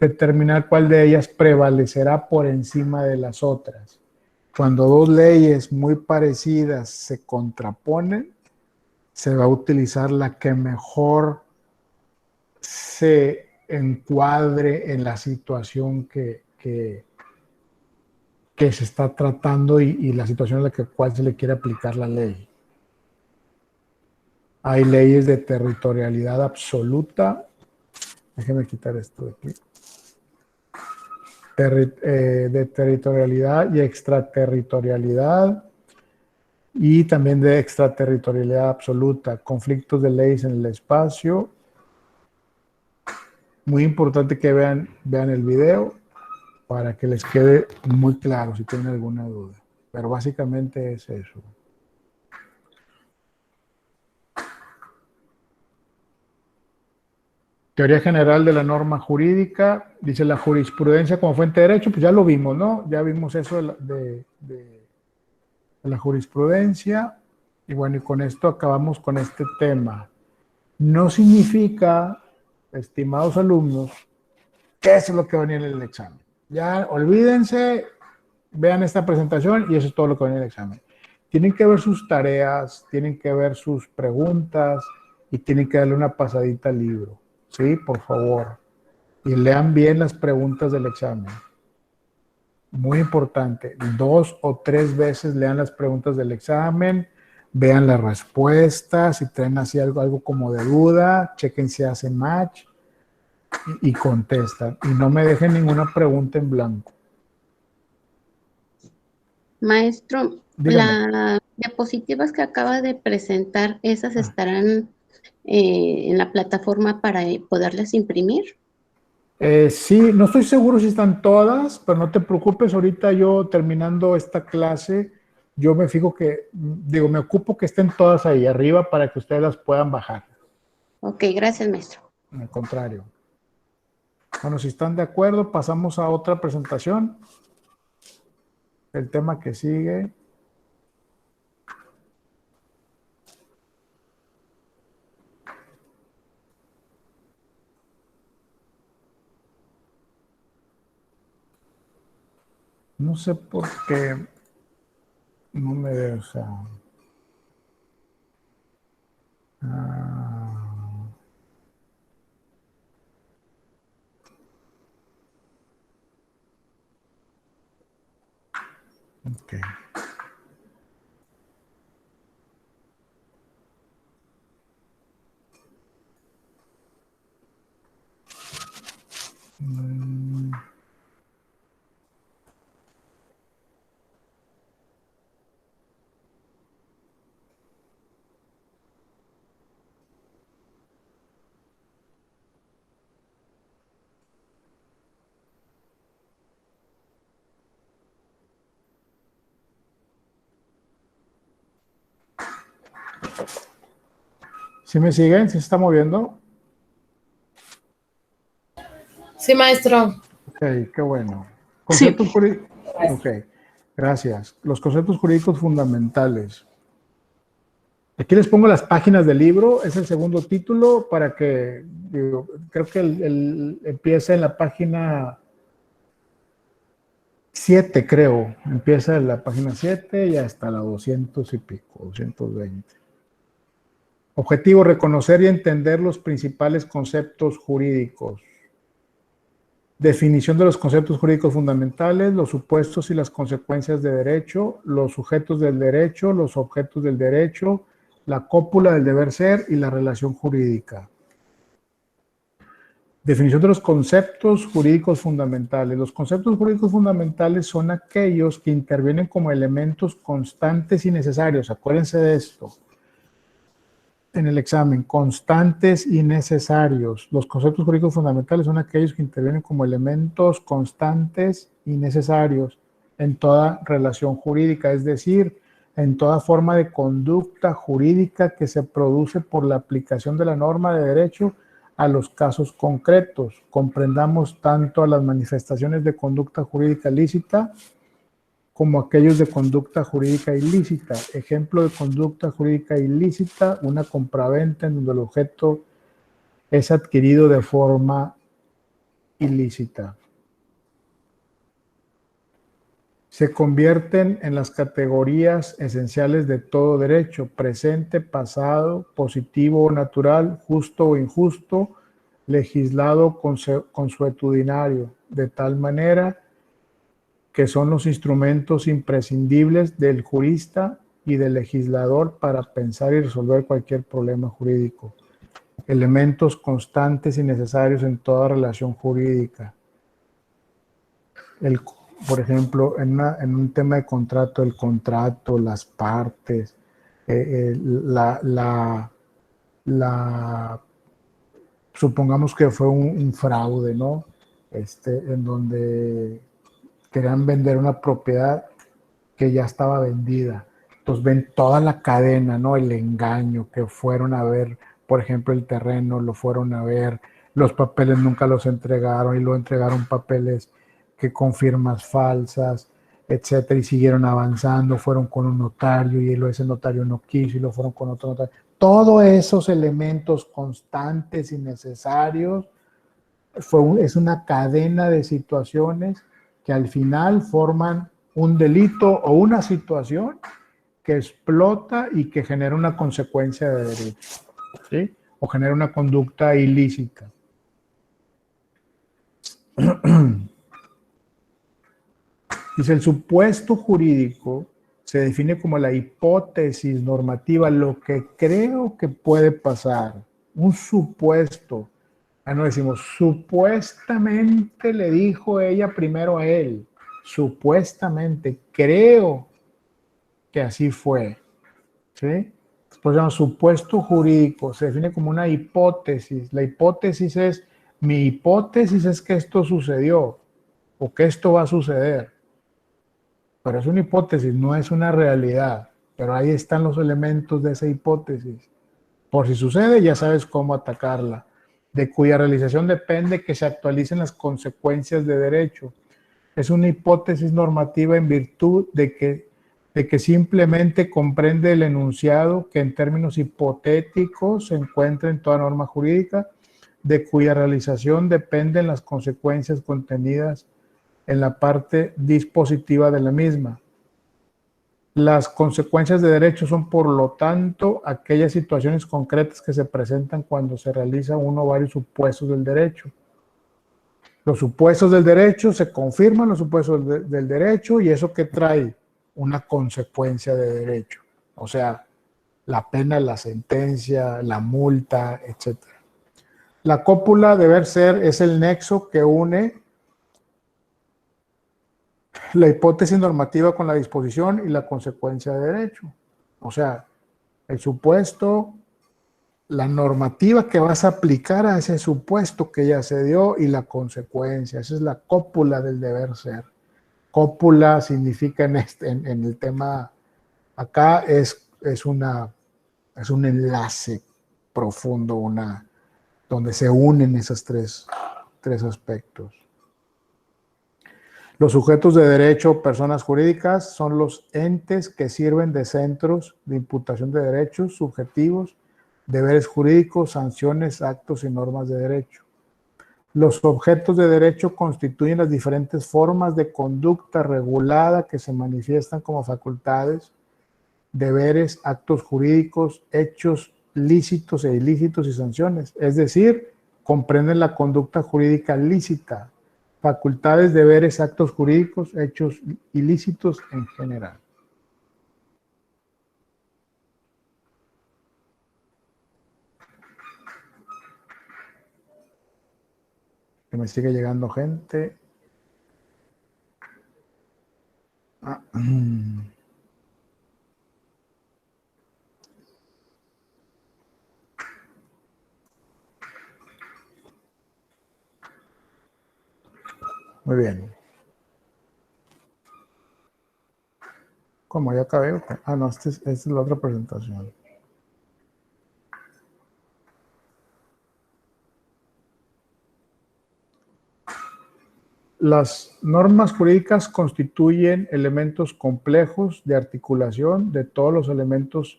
Speaker 1: determinar cuál de ellas prevalecerá por encima de las otras. Cuando dos leyes muy parecidas se contraponen, se va a utilizar la que mejor se encuadre en la situación que se está tratando y la situación en la cual se le quiere aplicar la ley. Hay leyes de territorialidad absoluta. Déjenme quitar esto de aquí. De territorialidad y extraterritorialidad, y también de extraterritorialidad absoluta, conflictos de leyes en el espacio. Muy importante que vean el video para que les quede muy claro si tienen alguna duda, pero básicamente es eso. Teoría general de la norma jurídica, dice la jurisprudencia como fuente de derecho, pues ya lo vimos, ¿no? Ya vimos eso de la jurisprudencia, y bueno, y con esto acabamos con este tema. No significa, estimados alumnos, que eso es lo que va a venir en el examen. Ya olvídense, vean esta presentación y eso es todo lo que va a venir en el examen. Tienen que ver sus tareas, tienen que ver sus preguntas y tienen que darle una pasadita al libro. Sí, por favor. Y lean bien las preguntas del examen. Muy importante. 2 o 3 veces lean las preguntas del examen, vean las respuestas, si traen así algo como de duda, chequen si hacen match y contestan. Y no me dejen ninguna pregunta en blanco.
Speaker 6: Maestro,
Speaker 1: Dígame.
Speaker 6: las diapositivas que acaba de presentar, ¿esas estarán en la plataforma para poderlas imprimir?
Speaker 1: Sí, no estoy seguro si están todas, pero no te preocupes, ahorita yo terminando esta clase, yo me fijo que, digo, me ocupo que estén todas ahí arriba para que ustedes las puedan bajar.
Speaker 6: Ok, gracias, maestro.
Speaker 1: Al contrario. Bueno, si están de acuerdo, pasamos a otra presentación. El tema que sigue. No sé por qué no me deja. Ok. ¿Sí me siguen? ¿Sí se está moviendo?
Speaker 7: Sí, maestro.
Speaker 1: Ok, qué bueno.
Speaker 3: Sí.
Speaker 1: Conceptos jurídicos. Ok, gracias. Los conceptos jurídicos fundamentales. Aquí les pongo las páginas del libro, es el segundo título para que, digo, creo que empieza en la página 7, creo. Empieza en la página 7 y hasta la 200 y pico, 220. Objetivo, reconocer y entender los principales conceptos jurídicos. Definición de los conceptos jurídicos fundamentales, los supuestos y las consecuencias de derecho, los sujetos del derecho, los objetos del derecho, la cópula del deber ser y la relación jurídica. Definición de los conceptos jurídicos fundamentales. Los conceptos jurídicos fundamentales son aquellos que intervienen como elementos constantes y necesarios. Acuérdense de esto en el examen, constantes y necesarios. Los conceptos jurídicos fundamentales son aquellos que intervienen como elementos constantes y necesarios en toda relación jurídica, es decir, en toda forma de conducta jurídica que se produce por la aplicación de la norma de derecho a los casos concretos. Comprendamos tanto a las manifestaciones de conducta jurídica lícita como aquellos de conducta jurídica ilícita. Ejemplo de conducta jurídica ilícita, una compraventa en donde el objeto es adquirido de forma ilícita. Se convierten en las categorías esenciales de todo derecho: presente, pasado, positivo o natural, justo o injusto, legislado, consuetudinario, de tal manera que son los instrumentos imprescindibles del jurista y del legislador para pensar y resolver cualquier problema jurídico. Elementos constantes y necesarios en toda relación jurídica. Por ejemplo, en un tema de contrato, el contrato, las partes, supongamos que fue un fraude, ¿no? En donde querían vender una propiedad que ya estaba vendida. Entonces ven toda la cadena, ¿no? El engaño, que fueron a ver, por ejemplo, el terreno, lo fueron a ver, los papeles nunca los entregaron y luego entregaron papeles que con firmas falsas, etcétera, y siguieron avanzando, fueron con un notario y luego ese notario no quiso y lo fueron con otro notario. Todos esos elementos constantes y necesarios es una cadena de situaciones que al final forman un delito o una situación que explota y que genera una consecuencia de derecho, ¿sí? O genera una conducta ilícita. Dice, el supuesto jurídico se define como la hipótesis normativa, lo que creo que puede pasar. Un supuesto. No decimos, supuestamente le dijo ella primero a él. Supuestamente, creo que así fue. ¿Sí? Pues llama supuesto jurídico, se define como una hipótesis. La hipótesis es, mi hipótesis es que esto sucedió o que esto va a suceder. pero es una hipótesis, no es una realidad. Pero ahí están los elementos de esa hipótesis. Por si sucede, ya sabes cómo atacarla. De cuya realización depende que se actualicen las consecuencias de derecho. Es una hipótesis normativa en virtud de que simplemente comprende el enunciado que en términos hipotéticos se encuentra en toda norma jurídica, de cuya realización dependen las consecuencias contenidas en la parte dispositiva de la misma. Las consecuencias de derecho son, por lo tanto, aquellas situaciones concretas que se presentan cuando se realiza uno o varios supuestos del derecho. Los supuestos del derecho se confirman, los supuestos del derecho, y eso que trae una consecuencia de derecho. O sea, la pena, la sentencia, la multa, etc. La cópula, deber ser, es el nexo que une la hipótesis normativa con la disposición y la consecuencia de derecho. O sea, el supuesto, la normativa que vas a aplicar a ese supuesto que ya se dio y la consecuencia. Esa es la cópula del deber ser. Cópula significa en el tema acá es un enlace profundo, donde se unen esos tres aspectos. Los sujetos de derecho, personas jurídicas, son los entes que sirven de centros de imputación de derechos subjetivos, deberes jurídicos, sanciones, actos y normas de derecho. Los objetos de derecho constituyen las diferentes formas de conducta regulada que se manifiestan como facultades, deberes, actos jurídicos, hechos lícitos e ilícitos y sanciones. Es decir, comprenden la conducta jurídica lícita, facultades, deberes, actos jurídicos, hechos ilícitos en general. Que me sigue llegando gente. Muy bien. ¿Cómo? ¿Ya acabé? Ah, no, esta es la otra presentación. Las normas jurídicas constituyen elementos complejos de articulación de todos los elementos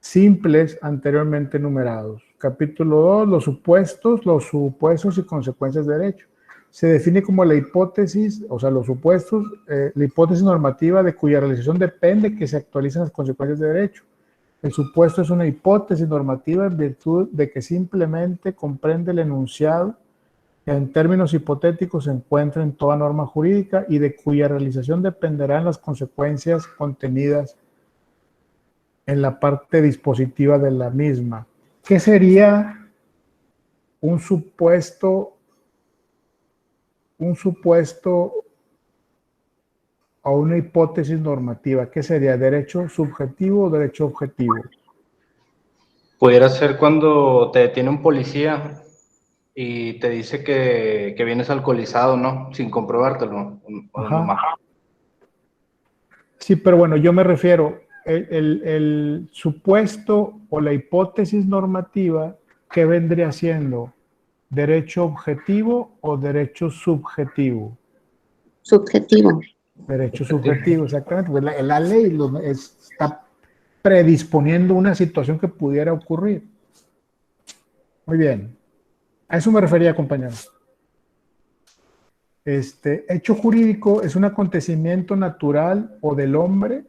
Speaker 1: simples anteriormente enumerados. Capítulo 2, los supuestos y consecuencias de derecho. Se define como la hipótesis, o sea, los supuestos, la hipótesis normativa de cuya realización depende que se actualicen las consecuencias de derecho. El supuesto es una hipótesis normativa en virtud de que simplemente comprende el enunciado que en términos hipotéticos se encuentra en toda norma jurídica y de cuya realización dependerán las consecuencias contenidas en la parte dispositiva de la misma. ¿Qué sería un supuesto o una hipótesis normativa? ¿Qué sería? ¿Derecho subjetivo o derecho objetivo?
Speaker 4: Pudiera ser cuando te detiene un policía y te dice que vienes alcoholizado, ¿no? Sin comprobártelo.
Speaker 1: Ajá. Sí, pero bueno, yo me refiero, el supuesto o la hipótesis normativa, ¿qué vendría siendo? ¿Derecho objetivo o derecho subjetivo?
Speaker 6: Subjetivo.
Speaker 1: Derecho subjetivo, exactamente. Pues la ley está predisponiendo una situación que pudiera ocurrir. Muy bien. A eso me refería, compañeros. Hecho jurídico es un acontecimiento natural o del hombre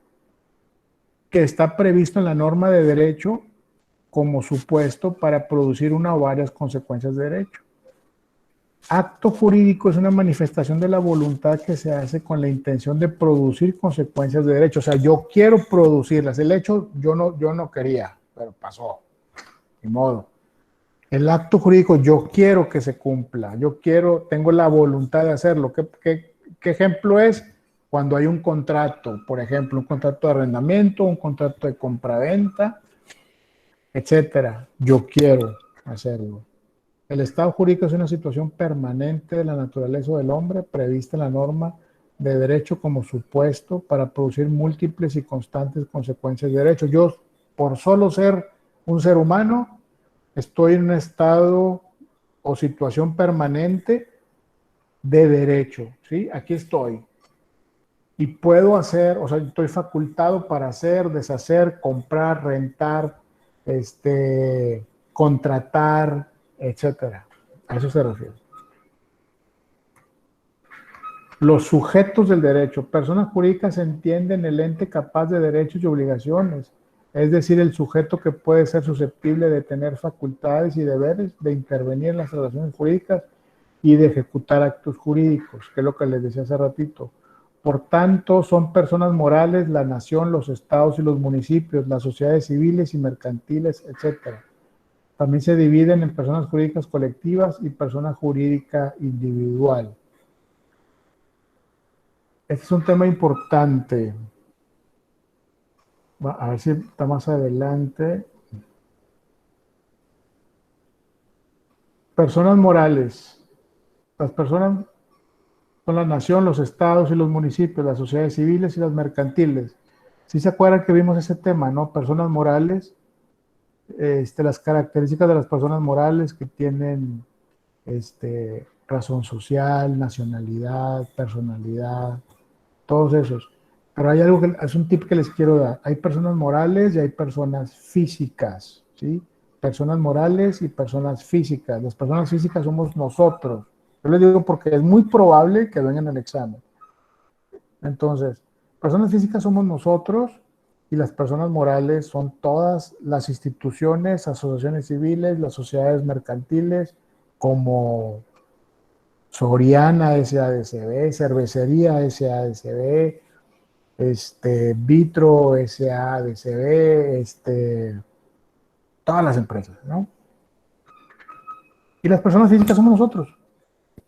Speaker 1: que está previsto en la norma de derecho como supuesto para producir una o varias consecuencias de derecho. Acto jurídico es una manifestación de la voluntad que se hace con la intención de producir consecuencias de derecho. O sea, yo quiero producirlas. El hecho yo no quería, pero pasó. Ni modo. El acto jurídico yo quiero que se cumpla. Tengo la voluntad de hacerlo. ¿Qué ejemplo es? Cuando hay un contrato, por ejemplo, un contrato de arrendamiento, un contrato de compraventa, etcétera. Yo quiero hacerlo. El estado jurídico es una situación permanente de la naturaleza del hombre prevista en la norma de derecho como supuesto para producir múltiples y constantes consecuencias de derecho. Yo, por solo ser un ser humano, estoy en un estado o situación permanente de derecho, ¿sí? Aquí estoy. Y puedo hacer, o sea, estoy facultado para hacer, deshacer, comprar, rentar, contratar, etcétera. A eso se refiere. Los sujetos del derecho. Personas jurídicas entienden el ente capaz de derechos y obligaciones, es decir, el sujeto que puede ser susceptible de tener facultades y deberes, de intervenir en las relaciones jurídicas y de ejecutar actos jurídicos, que es lo que les decía hace ratito. Por tanto, son personas morales la nación, los estados y los municipios, las sociedades civiles y mercantiles, etcétera. También se dividen en personas jurídicas colectivas y persona jurídica individual. Este es un tema importante. A ver si está más adelante. Personas morales. Las personas son la nación, los estados y los municipios, las sociedades civiles y las mercantiles. ¿Sí se acuerdan que vimos ese tema, no? Personas morales, las características de las personas morales que tienen razón social, nacionalidad, personalidad, todos esos. Pero hay algo que es un tip que les quiero dar. Hay personas morales y hay personas físicas, ¿sí? Personas morales y personas físicas. Las personas físicas somos nosotros. Yo les digo porque es muy probable que vengan al examen. Entonces, personas físicas somos nosotros y las personas morales son todas las instituciones, asociaciones civiles, las sociedades mercantiles, como Soriana SADCB, Cervecería SADCB, Vitro SADCB, todas las empresas, ¿no? Y las personas físicas somos nosotros.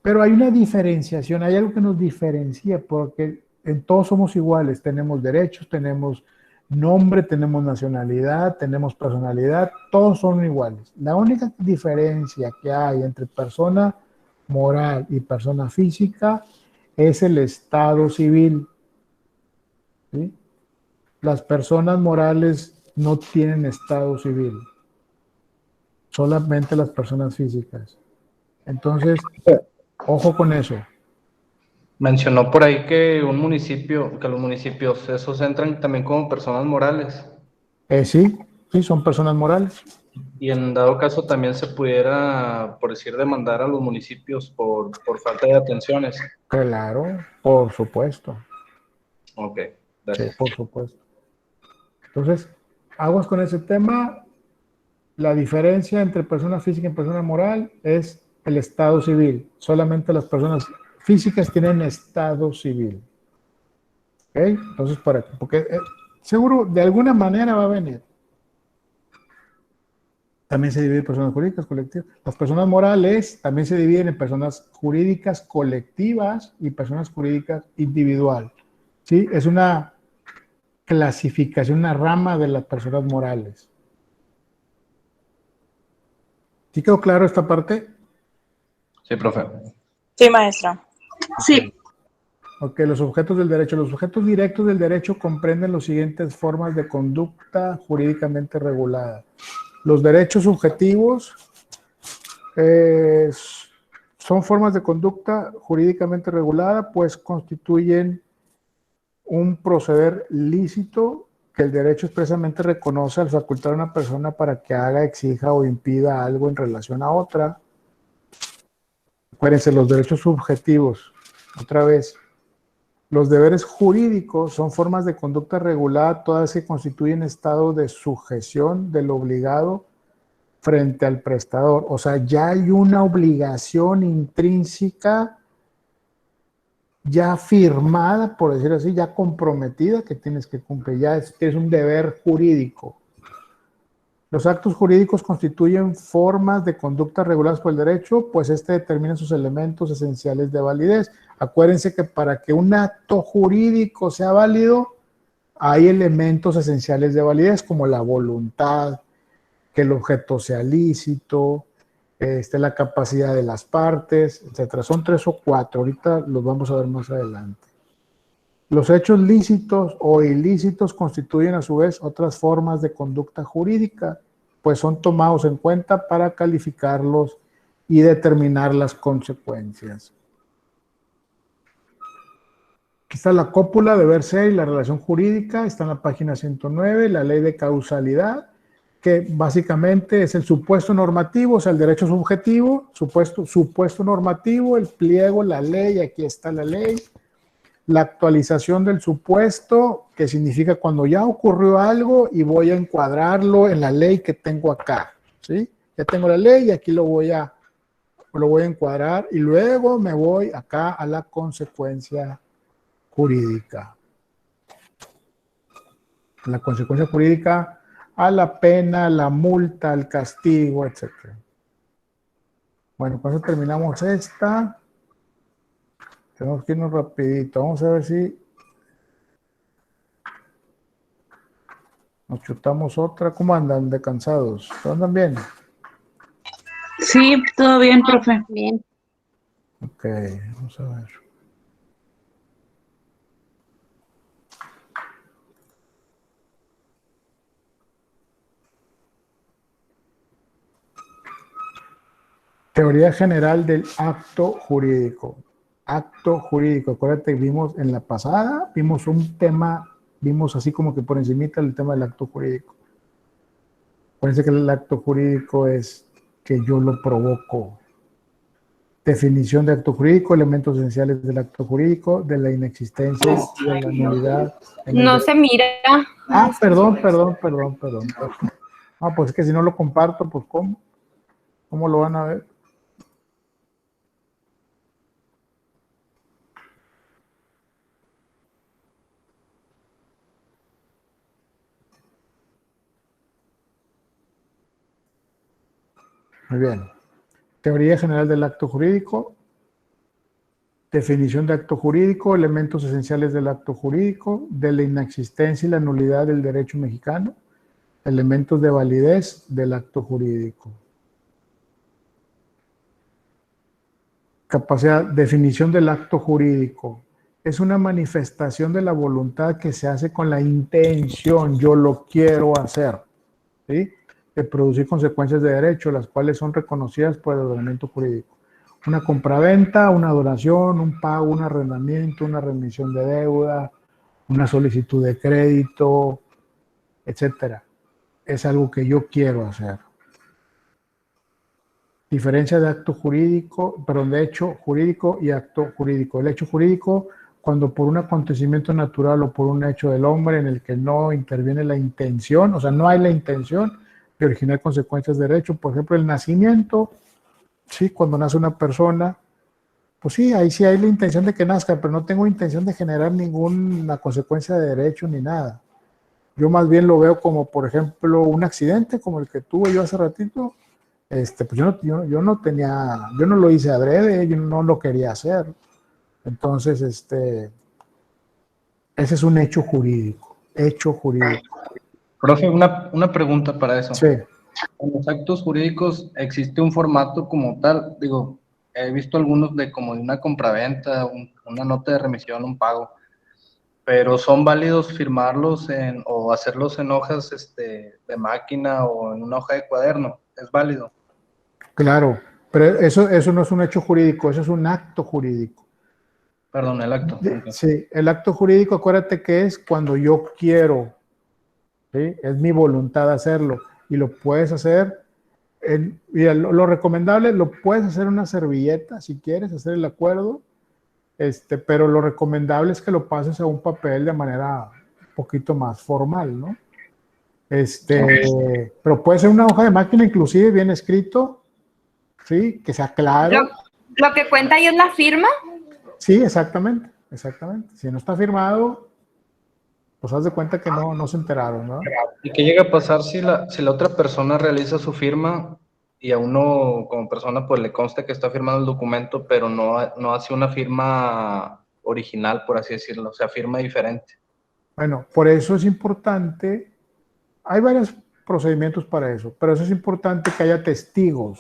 Speaker 1: Pero hay una diferenciación, hay algo que nos diferencia, porque en todos somos iguales, tenemos derechos, tenemos nombre, tenemos nacionalidad, tenemos personalidad, todos son iguales. La única diferencia que hay entre persona moral y persona física es el estado civil, ¿sí? Las personas morales no tienen estado civil, solamente las personas físicas. Entonces, ojo con eso.
Speaker 4: Mencionó por ahí que los municipios, esos entran también como personas morales.
Speaker 1: Sí, son personas morales.
Speaker 4: Y en dado caso también se pudiera, por decir, demandar a los municipios por falta de atenciones.
Speaker 1: Claro, por supuesto.
Speaker 4: Ok,
Speaker 1: Sí,
Speaker 4: gracias.
Speaker 1: por supuesto. Entonces, aguas con ese tema. La diferencia entre persona física y persona moral es el estado civil. Solamente las personas físicas tienen estado civil. ¿Ok? Entonces, porque seguro de alguna manera va a venir. También se divide en personas jurídicas colectivas. Las personas morales también se dividen en personas jurídicas colectivas y personas jurídicas individual. ¿Sí? Es una clasificación, una rama de las personas morales. ¿Sí quedó claro esta parte?
Speaker 4: Sí, profe.
Speaker 3: Sí, maestra. Sí.
Speaker 1: Ok, los objetos del derecho. Los sujetos directos del derecho comprenden las siguientes formas de conducta jurídicamente regulada. Los derechos subjetivos son formas de conducta jurídicamente regulada, pues constituyen un proceder lícito que el derecho expresamente reconoce al facultar a una persona para que haga, exija o impida algo en relación a otra. Acuérdense, los derechos subjetivos, otra vez. Los deberes jurídicos son formas de conducta regulada, todas que constituyen estado de sujeción del obligado frente al prestador. O sea, ya hay una obligación intrínseca, ya firmada, por decir así, ya comprometida, que tienes que cumplir, ya es un deber jurídico. Los actos jurídicos constituyen formas de conducta reguladas por el derecho, pues determina sus elementos esenciales de validez. Acuérdense que para que un acto jurídico sea válido, hay elementos esenciales de validez, como la voluntad, que el objeto sea lícito, la capacidad de las partes, etcétera. Son 3 o 4, ahorita los vamos a ver más adelante. Los hechos lícitos o ilícitos constituyen a su vez otras formas de conducta jurídica, pues son tomados en cuenta para calificarlos y determinar las consecuencias. Aquí está la cópula, deber ser y la relación jurídica, está en la página 109, la ley de causalidad, que básicamente es el supuesto normativo, o sea, el derecho subjetivo, supuesto normativo, el pliego, la ley, aquí está la ley. La actualización del supuesto, que significa cuando ya ocurrió algo y voy a encuadrarlo en la ley que tengo acá, ¿sí? Ya tengo la ley y aquí lo voy a encuadrar y luego me voy acá a la consecuencia jurídica. La consecuencia jurídica a la pena, la multa, el castigo, etc. Bueno, con eso terminamos esta. Tenemos que irnos rapidito. Vamos a ver si nos chutamos otra. ¿Cómo andan de cansados? ¿Andan bien?
Speaker 3: Sí, todo bien, profe.
Speaker 6: Bien.
Speaker 1: Ok, vamos a ver. Teoría general del acto jurídico. Acto jurídico. Acuérdate, vimos en la pasada, vimos un tema, vimos así como que por encimita el tema del acto jurídico. Acuérdense que el acto jurídico es que yo lo provoco. Definición de acto jurídico, elementos esenciales del acto jurídico, de la inexistencia y de la nulidad.
Speaker 2: No se mira.
Speaker 1: Ah, perdón. Ah, pues es que si no lo comparto, pues ¿cómo? ¿Cómo lo van a ver? Muy bien. Teoría general del acto jurídico. Definición de acto jurídico, elementos esenciales del acto jurídico, de la inexistencia y la nulidad del derecho mexicano, elementos de validez del acto jurídico. Capacidad, definición del acto jurídico. Es una manifestación de la voluntad que se hace con la intención, yo lo quiero hacer, ¿sí? De producir consecuencias de derecho, las cuales son reconocidas por el ordenamiento jurídico. Una compraventa, una donación, un pago, un arrendamiento, una remisión de deuda, una solicitud de crédito, etcétera. Es algo que yo quiero hacer. Diferencia de acto jurídico, perdón, de hecho jurídico y acto jurídico. El hecho jurídico, cuando por un acontecimiento natural o por un hecho del hombre en el que no interviene la intención, o sea, no hay la intención de originar consecuencias de derecho, por ejemplo, el nacimiento, sí, cuando nace una persona, pues sí, ahí sí hay la intención de que nazca, pero no tengo intención de generar ninguna consecuencia de derecho ni nada. Yo más bien lo veo como, por ejemplo, un accidente como el que tuve yo hace ratito. Pues yo no lo hice adrede, yo no lo quería hacer. Entonces, ese es un hecho jurídico.
Speaker 4: Profe, una pregunta para eso.
Speaker 1: Sí.
Speaker 4: En los actos jurídicos existe un formato como tal, digo, he visto algunos de como de una compraventa, una nota de remisión, un pago, pero ¿son válidos firmarlos o hacerlos en hojas de máquina o en una hoja de cuaderno? ¿Es válido?
Speaker 1: Claro, pero eso no es un hecho jurídico, eso es un acto jurídico.
Speaker 4: Perdón, el acto. Okay.
Speaker 1: Sí, el acto jurídico, acuérdate que es cuando yo quiero, ¿sí? Es mi voluntad hacerlo y lo puedes hacer. Mira, lo recomendable, lo puedes hacer en una servilleta si quieres hacer el acuerdo, pero lo recomendable es que lo pases a un papel de manera un poquito más formal, ¿no? Pero puede ser una hoja de máquina inclusive bien escrito, ¿sí? Que sea claro.
Speaker 2: Lo que cuenta ahí es la firma.
Speaker 1: Sí, exactamente. Si no está firmado, pues haz de cuenta que no se enteraron, ¿no?
Speaker 4: ¿Y qué llega a pasar si la otra persona realiza su firma y a uno como persona pues le consta que está firmando el documento, pero no hace una firma original, por así decirlo, o sea, firma diferente?
Speaker 1: Bueno, por eso es importante, hay varios procedimientos para eso, pero eso es importante que haya testigos,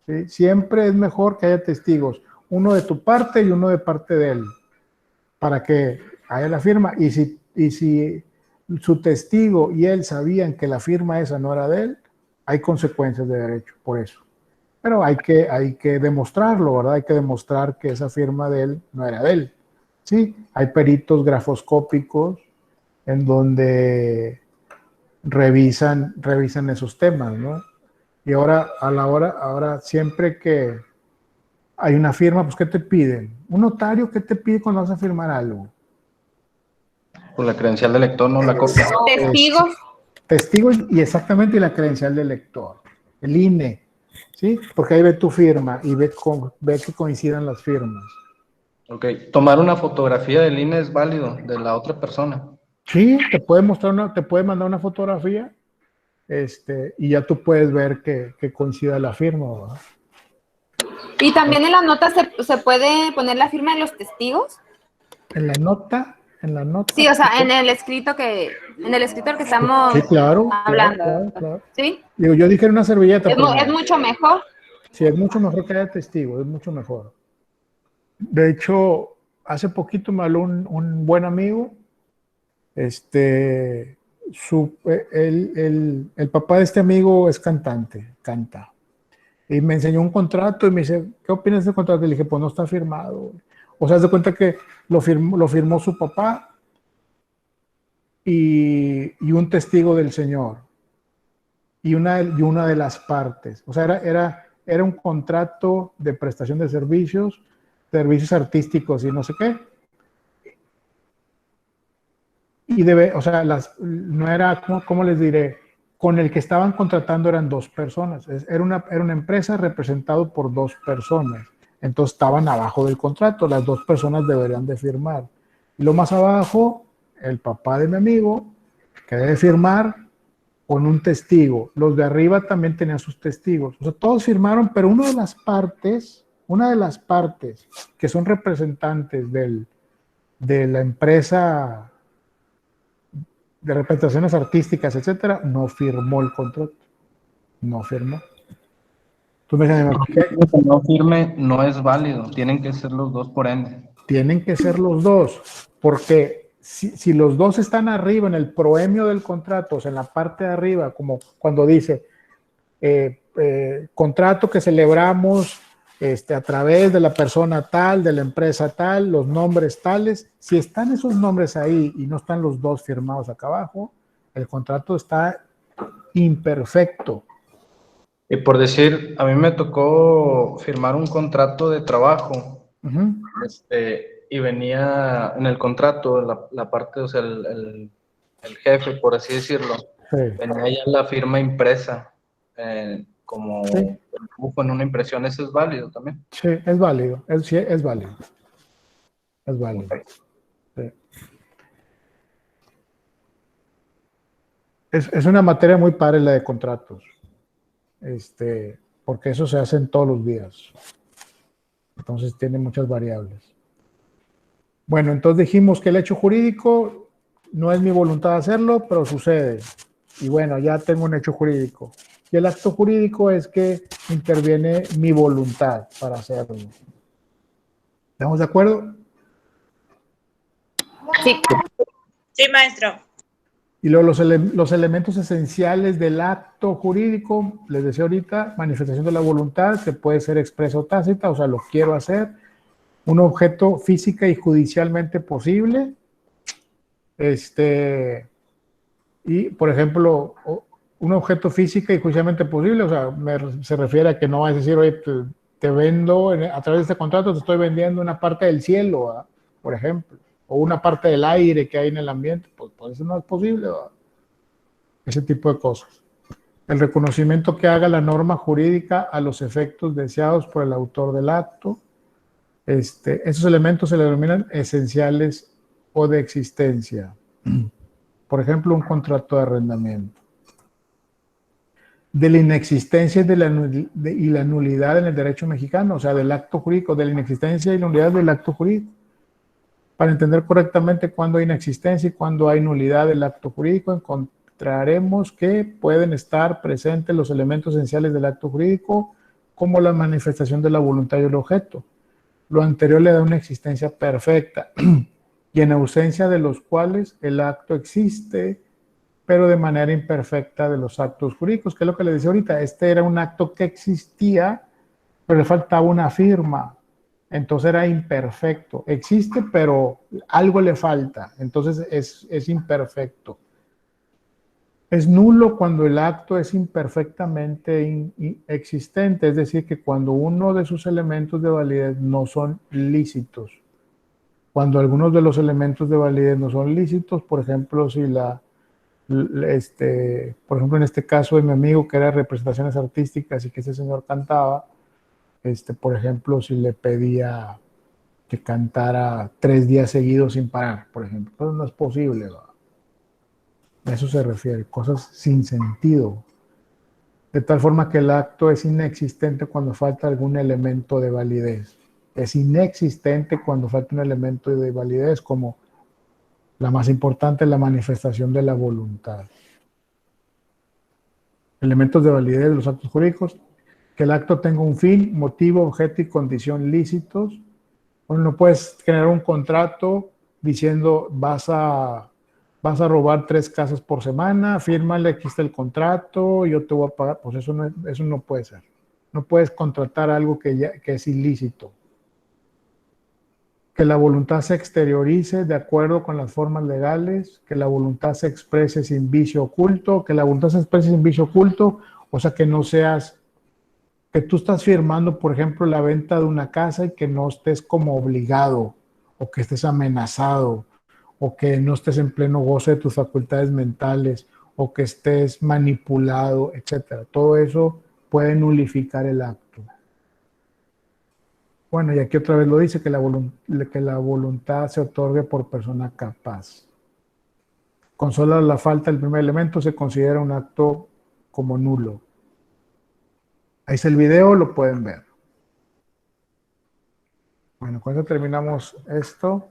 Speaker 1: ¿sí? Siempre es mejor que haya testigos, uno de tu parte y uno de parte de él, para que hay la firma, y si su testigo y él sabían que la firma esa no era de él, hay consecuencias de derecho por eso. Pero hay que demostrarlo, ¿verdad? Hay que demostrar que esa firma de él no era de él. Sí, hay peritos grafoscópicos en donde revisan esos temas, ¿no? Y ahora siempre que hay una firma, pues ¿qué te piden? Un notario, ¿qué te pide cuando vas a firmar algo?
Speaker 4: Por la credencial del lector, no la copia.
Speaker 2: Testigos.
Speaker 1: Testigos y exactamente la credencial del lector, el INE, ¿sí? Porque ahí ve tu firma y ve que coincidan las firmas.
Speaker 4: Ok, tomar una fotografía del INE es válido, de la otra persona.
Speaker 1: Sí, te puede mandar una fotografía, y ya tú puedes ver que coincida la firma, ¿verdad?
Speaker 2: Y también en la nota se puede poner la firma de los testigos.
Speaker 1: En la nota.
Speaker 2: Sí, o sea, en el escrito que estamos
Speaker 1: Sí, claro,
Speaker 2: hablando.
Speaker 1: claro.
Speaker 2: ¿Sí?
Speaker 1: Digo, yo dije en una servilleta.
Speaker 2: Es mucho mejor.
Speaker 1: Sí, es mucho mejor que haya testigo, es mucho mejor. De hecho, hace poquito me habló un buen amigo, el papá de este amigo es cantante, canta. Y me enseñó un contrato y me dice, ¿qué opinas de este contrato? Y le dije, pues no está firmado. O sea, se cuenta que lo firmó su papá y un testigo del señor y una de las partes. O sea, era un contrato de prestación de servicios artísticos y no sé qué. Y o sea, no era, ¿cómo les diré? Con el que estaban contratando eran dos personas. Era una empresa representada por dos personas. Entonces estaban abajo del contrato. Las dos personas deberían de firmar. Y lo más abajo, el papá de mi amigo, que debe firmar con un testigo. Los de arriba también tenían sus testigos. O sea, todos firmaron, pero una de las partes que son representantes de la empresa de representaciones artísticas, etcétera, no firmó el contrato. No firmó. Tú me dices,
Speaker 4: Que no firme no es válido, tienen que ser los dos por ende.
Speaker 1: tienen que ser los dos, porque si los dos están arriba en el proemio del contrato, o sea, en la parte de arriba, como cuando dice contrato que celebramos a través de la persona tal, de la empresa tal, los nombres tales, si están esos nombres ahí y no están los dos firmados acá abajo, el contrato está imperfecto.
Speaker 4: Y por decir, a mí me tocó firmar un contrato de trabajo, y venía en el contrato, la parte, o sea, el jefe, por así decirlo,
Speaker 1: Sí.
Speaker 4: venía ya la firma impresa, como
Speaker 1: Sí.
Speaker 4: en una impresión. ¿Eso es válido también?
Speaker 1: Sí, es válido, sí, es válido. Es válido.
Speaker 4: Okay.
Speaker 1: Sí. Es una materia muy padre la de contratos, porque eso se hace en todos los días. Entonces tiene muchas variables. Bueno, entonces dijimos que el hecho jurídico no es mi voluntad hacerlo, pero sucede. Y bueno, ya tengo un hecho jurídico. Y el acto jurídico es que interviene mi voluntad para hacerlo. ¿Estamos de acuerdo?
Speaker 2: Sí.
Speaker 7: Sí, maestro.
Speaker 1: Y luego los elementos esenciales del acto jurídico, les decía ahorita, manifestación de la voluntad, que puede ser expresa o tácita, o sea, lo quiero hacer. Un objeto física y judicialmente posible. Y, por ejemplo, un objeto física y judicialmente posible, o sea, se refiere a que no vas a decir, oye, te vendo, a través de este contrato te estoy vendiendo una parte del cielo, ¿verdad? Por ejemplo, o una parte del aire que hay en el ambiente, pues eso no es posible, ¿verdad? Ese tipo de cosas. El reconocimiento que haga la norma jurídica a los efectos deseados por el autor del acto. Esos elementos se le denominan esenciales o de existencia. Por ejemplo, un contrato de arrendamiento. De la inexistencia y la nulidad en el derecho mexicano, o sea, del acto jurídico, de la inexistencia y la nulidad del acto jurídico. Para entender correctamente cuándo hay inexistencia y cuándo hay nulidad del acto jurídico, encontraremos que pueden estar presentes los elementos esenciales del acto jurídico, como la manifestación de la voluntad y el objeto. Lo anterior le da una existencia perfecta y en ausencia de los cuales el acto existe, pero de manera imperfecta de los actos jurídicos, que es lo que le decía ahorita. Este era un acto que existía, pero le faltaba una firma, entonces era imperfecto. Existe, pero algo le falta, entonces es imperfecto. Es nulo cuando el acto es imperfectamente existente, es decir, que cuando uno de sus elementos de validez no son lícitos. Cuando algunos de los elementos de validez no son lícitos, por ejemplo, si por ejemplo, en este caso de mi amigo que era representaciones artísticas y que ese señor cantaba, por ejemplo, si le pedía que cantara 3 días seguidos sin parar, por ejemplo, eso no es posible, ¿no? A eso se refiere, cosas sin sentido. De tal forma que el acto es inexistente cuando falta algún elemento de validez. Es inexistente cuando falta un elemento de validez, como la más importante, la manifestación de la voluntad. Elementos de validez de los actos jurídicos: que el acto tenga un fin, motivo, objeto y condición lícitos. Bueno, no puedes generar un contrato diciendo vas a robar 3 casas por semana, fírmale, aquí está el contrato, yo te voy a pagar. Pues eso no puede ser. No puedes contratar algo que es ilícito. Que la voluntad se exteriorice de acuerdo con las formas legales, que la voluntad se exprese sin vicio oculto, o sea, que no seas, que tú estás firmando, por ejemplo, la venta de una casa y que no estés como obligado, o que estés amenazado, o que no estés en pleno goce de tus facultades mentales, o que estés manipulado, etcétera. Todo eso puede nulificar el acto. Bueno, y aquí otra vez lo dice, que la voluntad se otorgue por persona capaz. Con solo la falta del primer elemento se considera un acto como nulo. Ahí está el video, lo pueden ver. Bueno, con eso terminamos esto.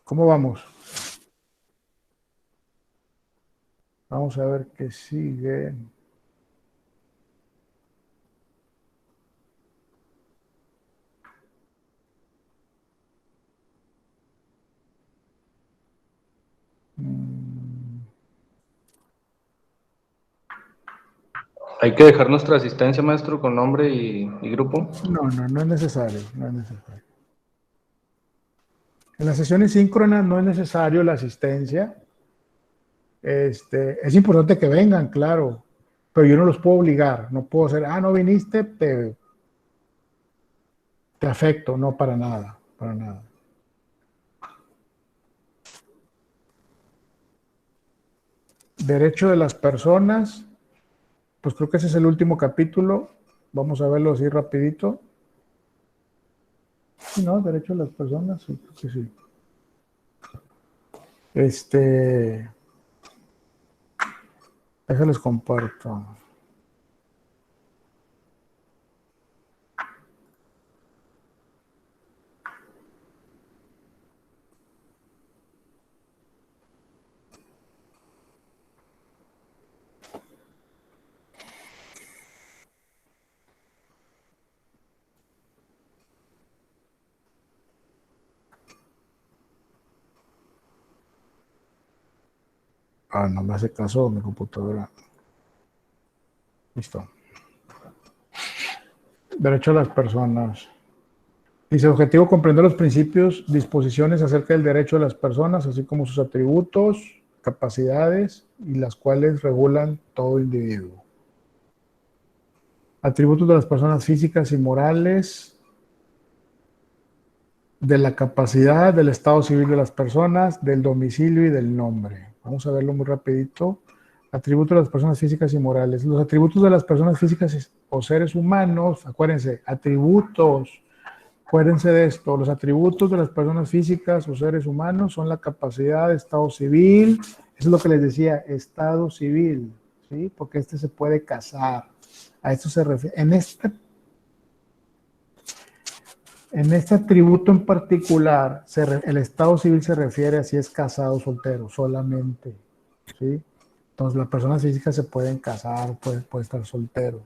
Speaker 1: ¿Cómo vamos? Vamos a ver qué sigue.
Speaker 4: ¿Hay que dejar nuestra asistencia, maestro, con nombre y grupo?
Speaker 1: No es necesario, no es necesario. En las sesiones síncronas no es necesario la asistencia. Es importante que vengan, claro, pero yo no los puedo obligar. No puedo hacer, no viniste, te afecto. No, para nada, para nada. Derecho de las personas, pues creo que ese es el último capítulo. Vamos a verlo así rapidito. Sí, ¿no? Derecho de las personas, sí, creo que sí. Déjales comparto. No me hace caso mi computadora. Listo. Derecho a las personas. Dice, objetivo, comprender los principios, disposiciones acerca del derecho de las personas, así como sus atributos, capacidades, y las cuales regulan todo individuo. Atributos de las personas físicas y morales, de la capacidad, del estado civil de las personas, del domicilio y del nombre. Vamos a verlo muy rapidito. Atributos de las personas físicas y morales. Los atributos de las personas físicas o seres humanos, acuérdense, atributos, acuérdense de esto, los atributos de las personas físicas o seres humanos son la capacidad, estado civil, eso es lo que les decía, estado civil, ¿sí? Porque se puede casar, a esto se refiere, en este atributo en particular, el estado civil se refiere a si es casado o soltero, solamente, ¿sí? Entonces las personas físicas se pueden casar, pueden estar solteros.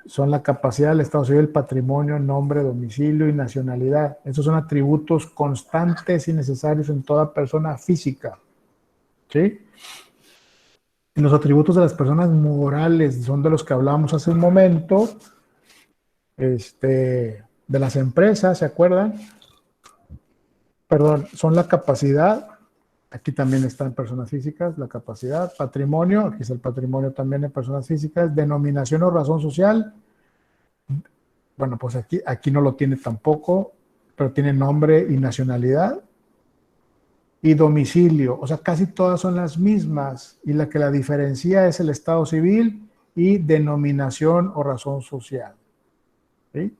Speaker 1: son la capacidad del Estado civil, patrimonio, nombre, domicilio y nacionalidad. Estos son atributos constantes y necesarios en toda persona física. ¿Sí? Y los atributos de las personas morales son de los que hablábamos hace un momento, de las empresas, ¿se acuerdan? Perdón, son la capacidad, aquí también están personas físicas, la capacidad, patrimonio, aquí está el patrimonio también de personas físicas, denominación o razón social, bueno, pues aquí no lo tiene tampoco, pero tiene nombre y nacionalidad, y domicilio, o sea, casi todas son las mismas, y la que la diferencia es el estado civil y denominación o razón social. ¿Sí?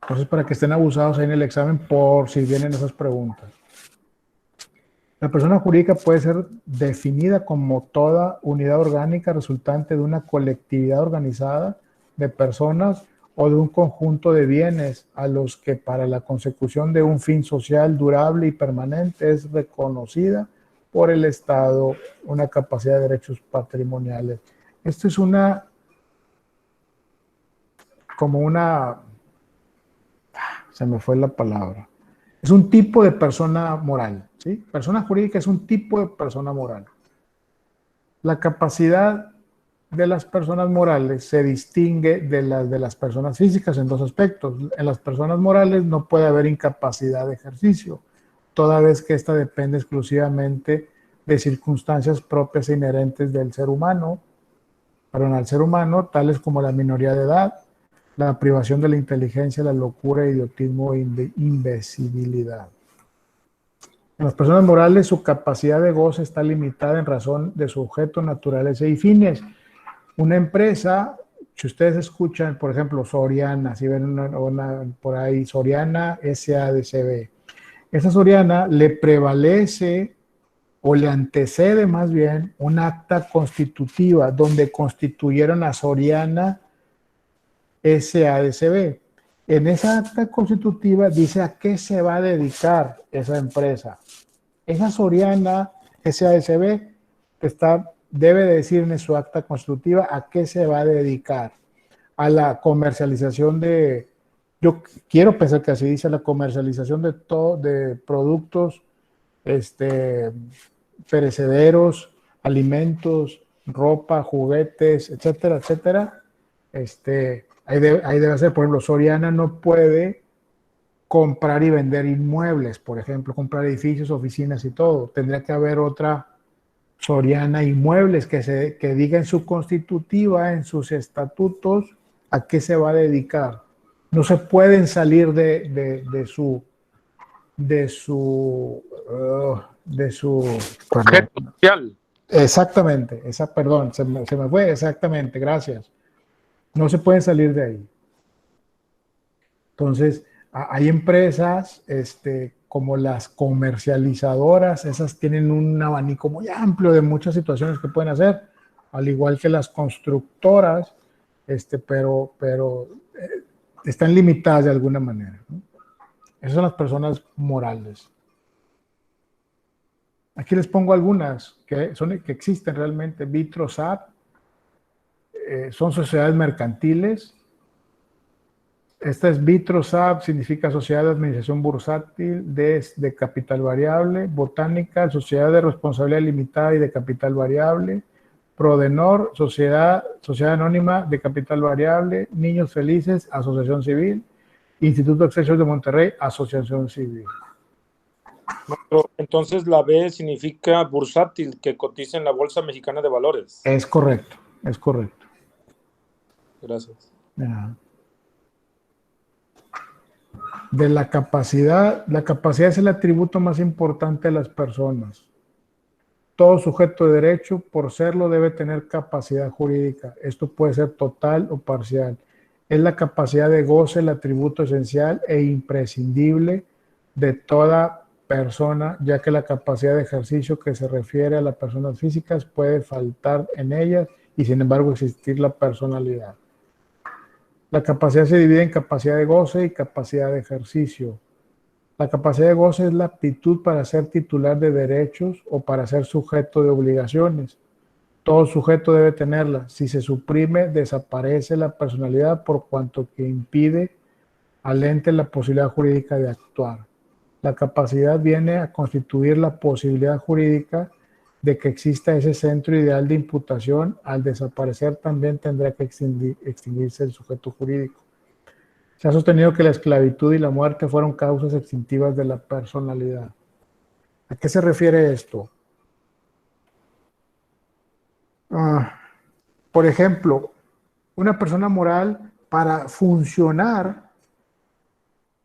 Speaker 1: Entonces, para que estén abusados ahí en el examen por si vienen esas preguntas. La persona jurídica puede ser definida como toda unidad orgánica resultante de una colectividad organizada de personas o de un conjunto de bienes a los que para la consecución de un fin social durable y permanente es reconocida por el Estado una capacidad de derechos patrimoniales. Esto es se me fue la palabra. Es un tipo de persona moral, ¿sí? Persona jurídica es un tipo de persona moral. La capacidad de las personas morales se distingue de las personas físicas en dos aspectos. En las personas morales no puede haber incapacidad de ejercicio, toda vez que esta depende exclusivamente de circunstancias propias e inherentes del ser humano, perdón, al ser humano, tales como la minoría de edad, la privación de la inteligencia, la locura, idiotismo e imbecilidad. En las personas morales, su capacidad de goce está limitada en razón de su objeto, naturaleza y fines. Una empresa, si ustedes escuchan, por ejemplo, Soriana, si ven por ahí, Soriana SADCB, esa Soriana le prevalece o le antecede más bien un acta constitutiva donde constituyeron a Soriana SADCB. En esa acta constitutiva dice a qué se va a dedicar esa empresa. Esa Soriana SADCB debe de decir en su acta constitutiva a qué se va a dedicar. A la comercialización yo quiero pensar que así dice, la comercialización de productos perecederos, alimentos, ropa, juguetes, etcétera, etcétera. Ahí debe ser, por ejemplo, Soriana no puede comprar y vender inmuebles, por ejemplo, comprar edificios, oficinas y todo. Tendría que haber otra Soriana Inmuebles que diga en su constitutiva, en sus estatutos, a qué se va a dedicar. No se pueden salir de su
Speaker 5: Objeto social.
Speaker 1: Exactamente, perdón, se me fue, exactamente, gracias. No se pueden salir de ahí. Entonces, hay empresas como las comercializadoras, esas tienen un abanico muy amplio de muchas situaciones que pueden hacer, al igual que las constructoras, pero están limitadas de alguna manera, ¿no? Esas son las personas morales. Aquí les pongo algunas que existen realmente. Vitrosap, son sociedades mercantiles. Esta es Vitrosap, significa Sociedad de Administración Bursátil de Capital Variable. Botánica, Sociedad de Responsabilidad Limitada y de Capital Variable. Prodenor, Sociedad Anónima de Capital Variable. Niños Felices, Asociación Civil. Instituto de Extensión de Monterrey, Asociación Civil.
Speaker 5: Entonces la B significa bursátil, que cotiza en la Bolsa Mexicana de Valores.
Speaker 1: Es correcto, es correcto.
Speaker 5: Gracias.
Speaker 1: Ya. De la capacidad es el atributo más importante de las personas. Todo sujeto de derecho, por serlo, debe tener capacidad jurídica. Esto puede ser total o parcial. Es la capacidad de goce el atributo esencial e imprescindible de toda persona, ya que la capacidad de ejercicio que se refiere a las personas físicas puede faltar en ellas y sin embargo existir la personalidad. La capacidad se divide en capacidad de goce y capacidad de ejercicio. La capacidad de goce es la aptitud para ser titular de derechos o para ser sujeto de obligaciones. Todo sujeto debe tenerla. Si se suprime, desaparece la personalidad por cuanto que impide al ente la posibilidad jurídica de actuar. La capacidad viene a constituir la posibilidad jurídica de que exista ese centro ideal de imputación. Al desaparecer también tendrá que extinguirse el sujeto jurídico. Se ha sostenido que la esclavitud y la muerte fueron causas extintivas de la personalidad. ¿A qué se refiere esto? Por ejemplo, una persona moral para funcionar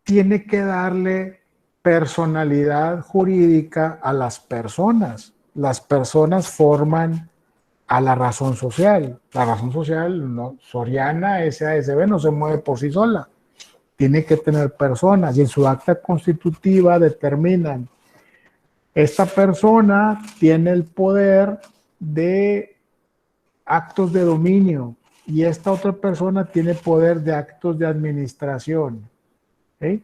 Speaker 1: tiene que darle personalidad jurídica a las personas. Las personas forman a la razón social. La razón social, no, Soriana, SASB, no se mueve por sí sola. Tiene que tener personas y en su acta constitutiva determinan: esta persona tiene el poder de actos de dominio y esta otra persona tiene poder de actos de administración, ¿sí?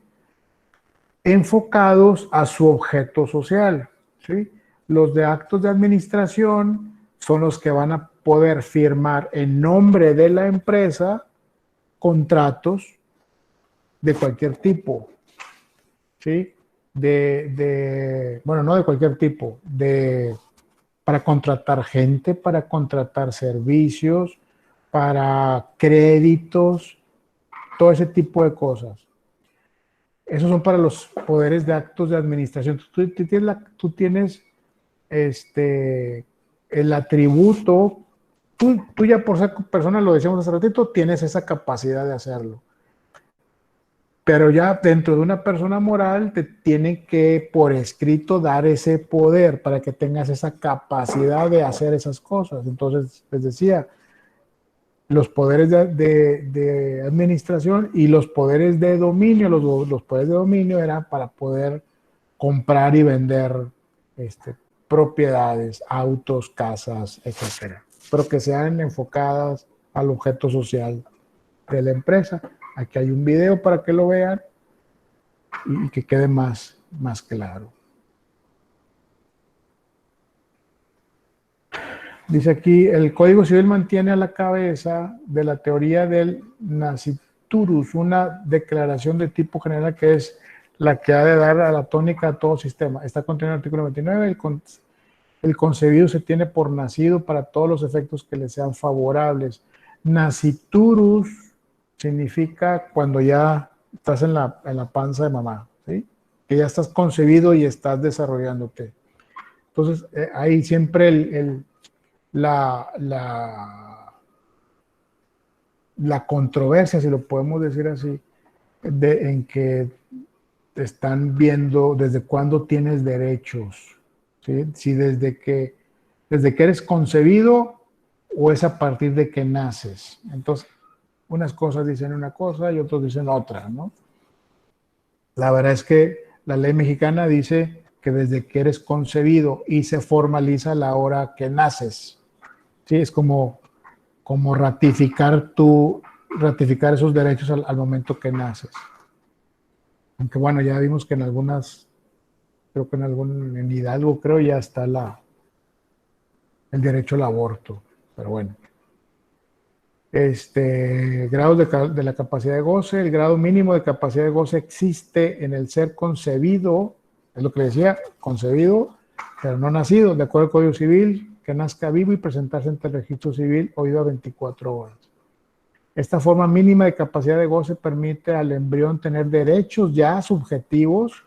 Speaker 1: Enfocados a su objeto social, ¿sí? Los de actos de administración son los que van a poder firmar en nombre de la empresa contratos de cualquier tipo, ¿sí? Bueno, no de cualquier tipo, para contratar gente, para contratar servicios, para créditos, todo ese tipo de cosas. Esos son para los poderes de actos de administración. Tú tienes el atributo, tú ya por ser persona, lo decíamos hace ratito, tienes esa capacidad de hacerlo. Pero ya dentro de una persona moral te tiene que por escrito dar ese poder para que tengas esa capacidad de hacer esas cosas. Entonces, les decía, los poderes de administración y los poderes de dominio, los poderes de dominio eran para poder comprar y vender propiedades, autos, casas, etcétera, pero que sean enfocadas al objeto social de la empresa. Aquí hay un video para que lo vean y que quede más claro. Dice aquí, el Código Civil mantiene a la cabeza de la teoría del nasciturus una declaración de tipo general que es la que ha de dar a la tónica a todo sistema. Está contenido en el artículo 29, el concebido se tiene por nacido para todos los efectos que le sean favorables. Nasciturus significa cuando ya estás en la panza de mamá, ¿sí? Que ya estás concebido y estás desarrollándote. Entonces, hay siempre la controversia, si lo podemos decir así, en que están viendo desde cuándo tienes derechos, ¿sí? Si desde que eres concebido o es a partir de que naces. Entonces, unas cosas dicen una cosa y otros dicen otra, ¿no? La verdad es que la ley mexicana dice que desde que eres concebido y se formaliza a la hora que naces. Sí, es como ratificar esos derechos al momento que naces. Aunque bueno, ya vimos que en algunas, creo que en Hidalgo creo ya está el derecho al aborto, pero bueno. Grados de la capacidad de goce. El grado mínimo de capacidad de goce existe en el ser concebido, es lo que le decía, concebido, pero no nacido, de acuerdo al Código Civil, que nazca vivo y presentarse ante el registro civil oído a 24 horas. Esta forma mínima de capacidad de goce permite al embrión tener derechos ya subjetivos,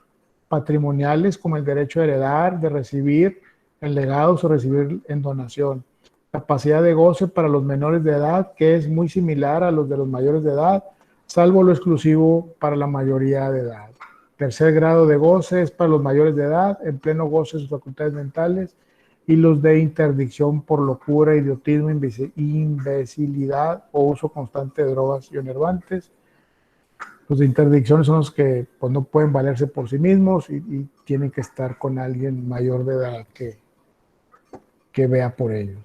Speaker 1: patrimoniales, como el derecho a heredar, de recibir en legados o recibir en donación. Capacidad de goce para los menores de edad, que es muy similar a los de los mayores de edad, salvo lo exclusivo para la mayoría de edad. Tercer grado de goce es para los mayores de edad, en pleno goce de sus facultades mentales, y los de interdicción por locura, idiotismo, imbecilidad o uso constante de drogas y enervantes. Los de interdicción son los que pues, no pueden valerse por sí mismos y tienen que estar con alguien mayor de edad que vea por ellos.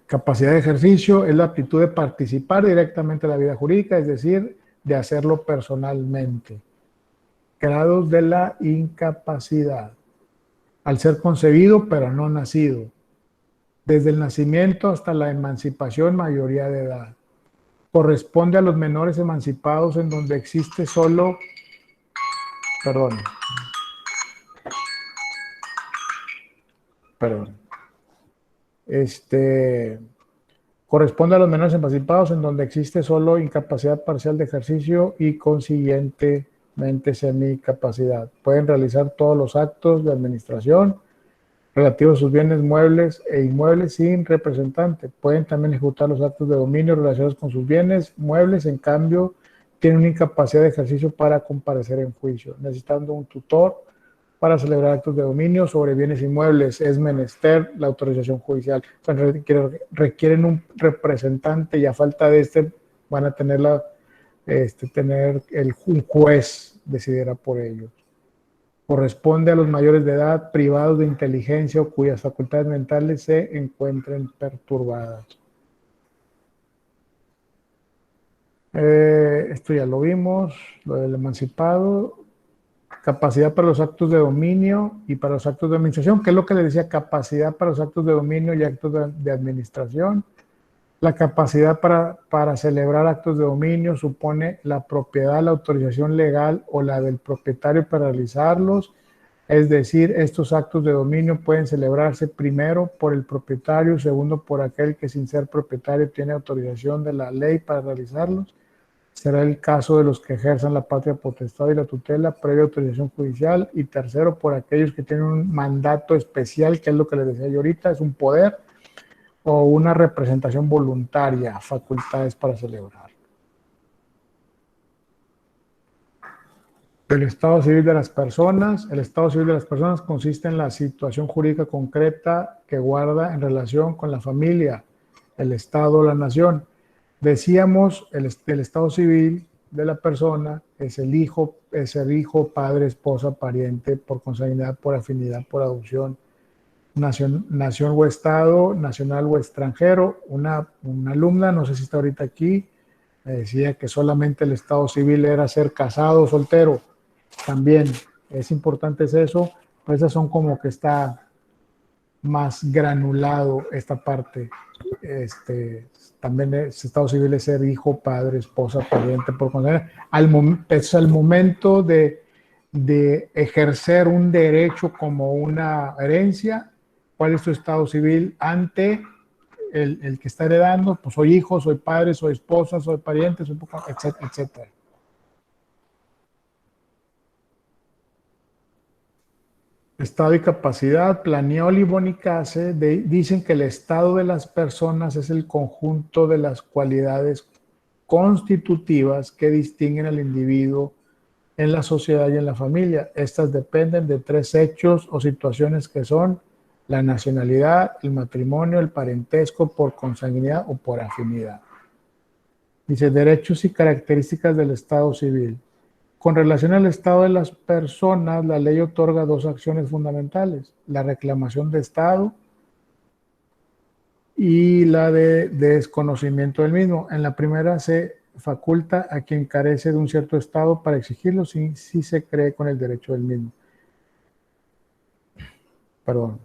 Speaker 1: Capacidad de ejercicio es la aptitud de participar directamente en la vida jurídica, es decir, de hacerlo personalmente. Grados de la incapacidad. Al ser concebido, pero no nacido. desde el nacimiento hasta la emancipación, mayoría de edad. Corresponde a los menores emancipados en donde existe solo, perdón, corresponde a los menores emancipados en donde existe solo incapacidad parcial de ejercicio y consiguientemente semicapacidad. Pueden realizar todos los actos de administración relativos a sus bienes muebles e inmuebles sin representante. Pueden también ejecutar los actos de dominio relacionados con sus bienes muebles, en cambio, tienen una incapacidad de ejercicio para comparecer en juicio, necesitando un tutor para celebrar actos de dominio sobre bienes inmuebles. Es menester la autorización judicial. O sea, requieren un representante y a falta de este van a tener un juez decidirá por ellos. Corresponde a los mayores de edad privados de inteligencia o cuyas facultades mentales se encuentren perturbadas. Esto ya lo vimos, lo del emancipado. Capacidad para los actos de dominio y para los actos de administración. ¿Qué es lo que le decía? Capacidad para los actos de dominio y actos de administración. La capacidad para celebrar actos de dominio supone la propiedad, la autorización legal o la del propietario para realizarlos. Es decir, estos actos de dominio pueden celebrarse primero por el propietario, segundo por aquel que sin ser propietario tiene autorización de la ley para realizarlos. Será el caso de los que ejerzan la patria potestad y la tutela previa autorización judicial. Y tercero, por aquellos que tienen un mandato especial, que es lo que les decía yo ahorita, es un poder o una representación voluntaria, facultades para celebrar. El estado civil de las personas. El estado civil de las personas consiste en la situación jurídica concreta que guarda en relación con la familia, el estado o la nación. Decíamos, el estado civil de la persona es el hijo, padre, esposa, pariente, por consanguinidad, por afinidad, por adopción, nación o estado, nacional o extranjero. Una alumna, no sé si está ahorita aquí, me decía que solamente el estado civil era ser casado o soltero. También es importante eso, pues esas son como que está más granulado esta parte. También el estado civil es ser hijo, padre, esposa, pariente, por consanguinidad. Es al momento de ejercer un derecho como una herencia. ¿Cuál es tu estado civil ante el que está heredando? Pues soy hijo, soy padre, soy esposa, soy pariente, etcétera, etcétera. Estado y capacidad. Planiol y Bonicace dicen que el estado de las personas es el conjunto de las cualidades constitutivas que distinguen al individuo en la sociedad y en la familia. Estas dependen de tres hechos o situaciones que son la nacionalidad, el matrimonio, el parentesco por consanguinidad o por afinidad. Dice, derechos y características del estado civil. Con relación al estado de las personas, la ley otorga dos acciones fundamentales: la reclamación de estado y la de desconocimiento del mismo. En la primera se faculta a quien carece de un cierto estado para exigirlo si se cree con el derecho del mismo. Perdón,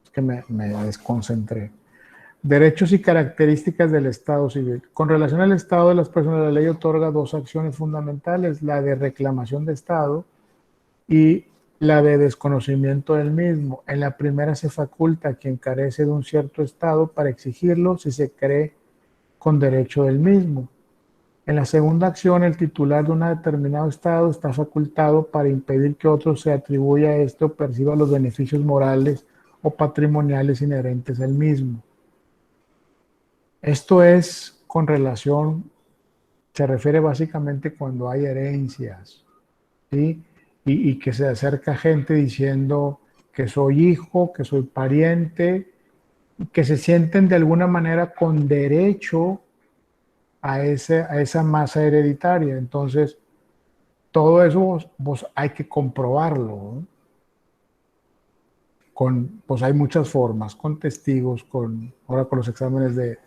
Speaker 1: es que me desconcentré. Derechos y características del estado civil. Con relación al estado de las personas, la ley otorga dos acciones fundamentales: la de reclamación de estado y la de desconocimiento del mismo. En la primera se faculta a quien carece de un cierto estado para exigirlo si se cree con derecho del mismo. En la segunda acción, el titular de un determinado estado está facultado para impedir que otro se atribuya a esto o perciba los beneficios morales o patrimoniales inherentes al mismo. Esto es con relación, se refiere básicamente cuando hay herencias, ¿sí? Y que se acerca gente diciendo que soy hijo, que soy pariente, que se sienten de alguna manera con derecho a esa masa hereditaria. Entonces, todo eso vos hay que comprobarlo, ¿no? Pues hay muchas formas, con testigos, ahora con los exámenes de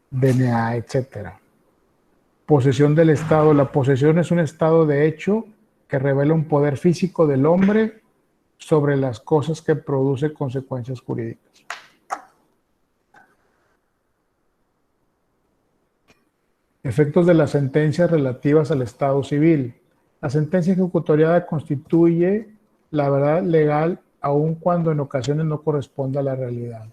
Speaker 1: DNA, etcétera. Posesión del Estado. La posesión es un estado de hecho que revela un poder físico del hombre sobre las cosas que produce consecuencias jurídicas. Efectos de las sentencias relativas al Estado civil. La sentencia ejecutoriada constituye la verdad legal aun cuando en ocasiones no corresponde a la realidad.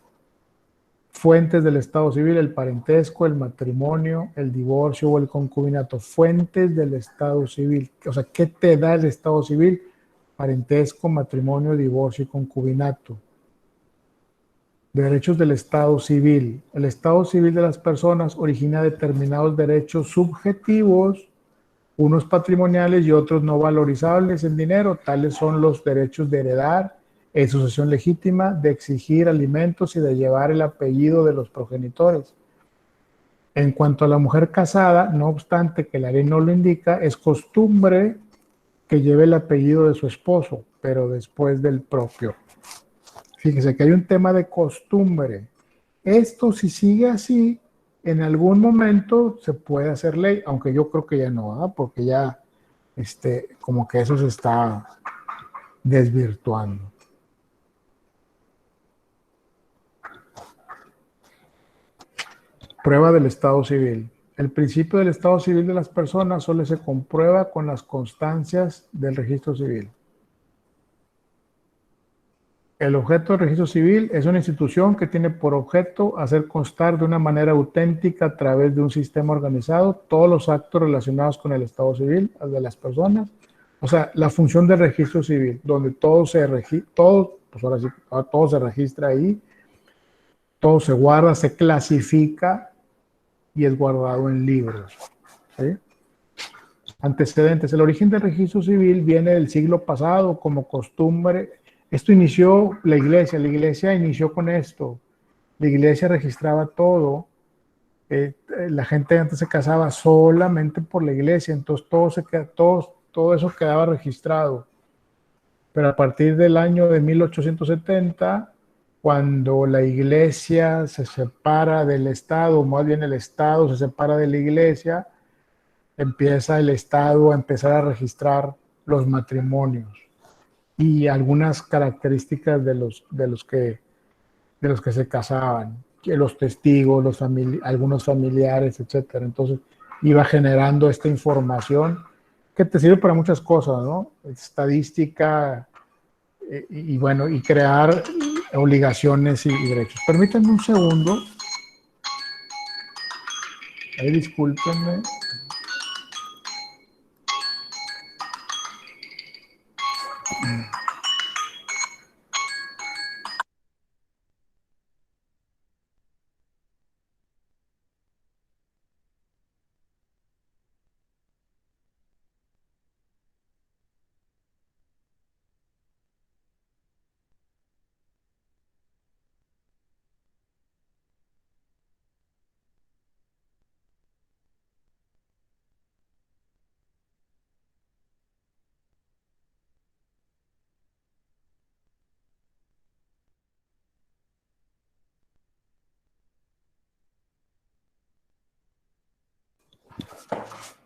Speaker 1: Fuentes del Estado civil: el parentesco, el matrimonio, el divorcio o el concubinato. Fuentes del Estado civil. O sea, ¿qué te da el Estado civil? Parentesco, matrimonio, divorcio y concubinato. Derechos del Estado civil. El Estado civil de las personas origina determinados derechos subjetivos, unos patrimoniales y otros no valorizables en dinero. Tales son los derechos de heredar, en sucesión legítima, de exigir alimentos y de llevar el apellido de los progenitores. En cuanto a la mujer casada, no obstante que la ley no lo indica, es costumbre que lleve el apellido de su esposo, pero después del propio. Fíjese que hay un tema de costumbre. Esto, si sigue así, en algún momento se puede hacer ley, aunque yo creo que ya no, ¿verdad? Porque ya como que eso se está desvirtuando. Prueba del Estado civil. El principio del Estado civil de las personas solo se comprueba con las constancias del registro civil. El objeto del registro civil es una institución que tiene por objeto hacer constar de una manera auténtica a través de un sistema organizado todos los actos relacionados con el Estado civil, el de las personas. O sea, la función del registro civil, donde todo se registra ahí, todo se guarda, se clasifica y es guardado en libros. ¿Sí? Antecedentes. El origen del registro civil viene del siglo pasado como costumbre. Esto inició la iglesia inició con esto. La iglesia registraba todo. La gente antes se casaba solamente por la iglesia, entonces todo eso quedaba registrado. Pero a partir del año de 1870, cuando la iglesia se separa del Estado, o más bien el Estado se separa de la iglesia, empieza el Estado a empezar a registrar los matrimonios y algunas características de los que se casaban, los testigos, algunos familiares, etcétera. Entonces iba generando esta información que te sirve para muchas cosas, ¿no? Estadística y bueno, y crear obligaciones y derechos. Permítanme un segundo. Ahí discúlpenme.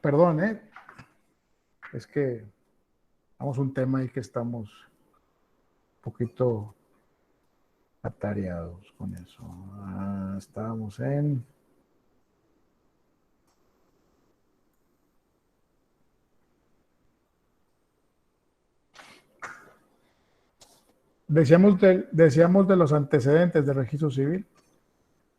Speaker 1: Perdón, es que vamos a un tema ahí que estamos un poquito atareados con eso. Estábamos en... Decíamos de los antecedentes del registro civil.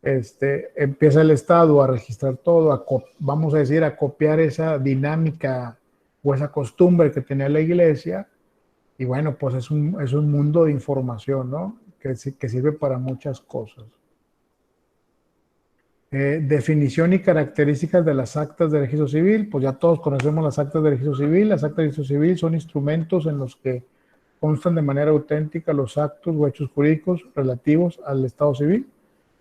Speaker 1: Empieza el Estado a registrar todo, vamos a decir, a copiar esa dinámica o esa costumbre que tenía la iglesia. Y bueno, pues es un mundo de información, ¿no? Que sirve para muchas cosas. Definición y características de las actas de registro civil. Pues ya todos conocemos las actas de registro civil. Las actas de registro civil son instrumentos en los que constan de manera auténtica los actos o hechos jurídicos relativos al Estado civil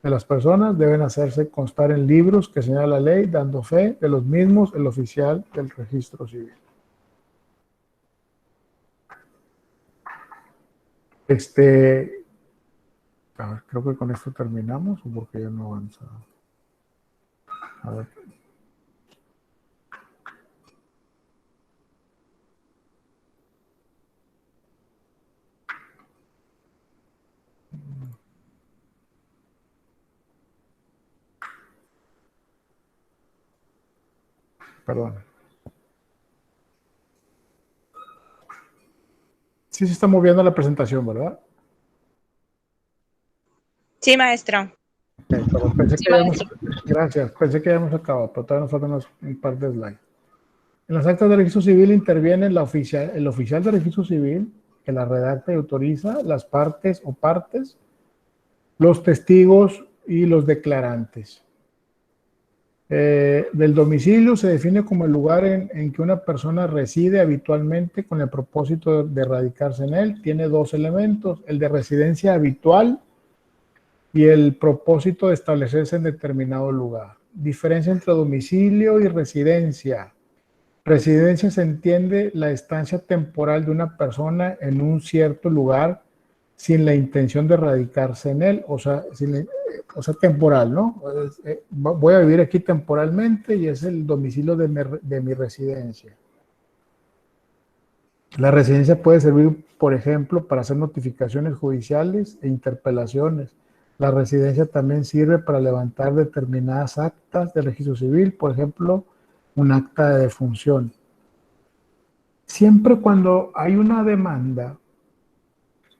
Speaker 1: de las personas. Deben hacerse constar en libros que señala la ley, dando fe de los mismos el oficial del registro civil. A ver, creo que con esto terminamos, o porque ya no avanza. A ver. Perdón. Sí se está moviendo la presentación, ¿verdad?
Speaker 7: Sí, maestro.
Speaker 1: Ok, pero pensé
Speaker 2: Sí,
Speaker 1: que habíamos,
Speaker 2: maestro.
Speaker 1: gracias, pensé que habíamos acabado, pero todavía nos faltan un par de slides. En las actas de registro civil interviene el oficial de registro civil, que la redacta y autoriza, las partes o partes, los testigos y los declarantes. Del domicilio se define como el lugar en que una persona reside habitualmente con el propósito de radicarse en él. Tiene dos elementos, el de residencia habitual y el propósito de establecerse en determinado lugar. Diferencia entre domicilio y residencia. Residencia se entiende la estancia temporal de una persona en un cierto lugar sin la intención de radicarse en él, o sea, temporal, ¿no? Voy a vivir aquí temporalmente y es el domicilio de mi residencia. La residencia puede servir, por ejemplo, para hacer notificaciones judiciales e interpelaciones. La residencia también sirve para levantar determinadas actas de registro civil, por ejemplo, un acta de defunción. Siempre cuando hay una demanda,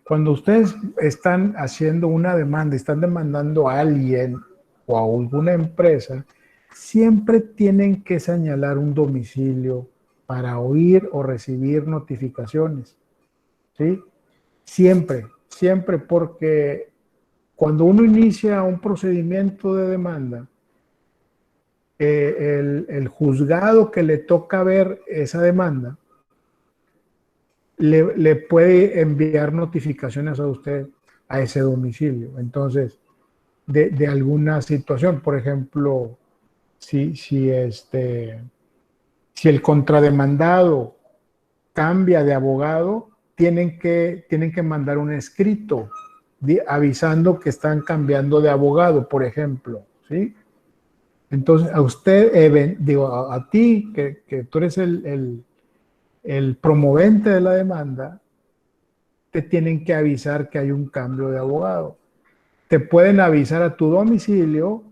Speaker 1: cuando ustedes están haciendo una demanda, están demandando a alguien o a alguna empresa, siempre tienen que señalar un domicilio para oír o recibir notificaciones, ¿sí? Siempre, siempre, porque cuando uno inicia un procedimiento de demanda, el juzgado que le toca ver esa demanda le puede enviar notificaciones a usted a ese domicilio. Entonces, de alguna situación, por ejemplo, si el contrademandado cambia de abogado, tienen que mandar un escrito avisando que están cambiando de abogado, por ejemplo, ¿sí? Entonces, a usted, a ti, que tú eres el promovente de la demanda, te tienen que avisar que hay un cambio de abogado. Te pueden avisar a tu domicilio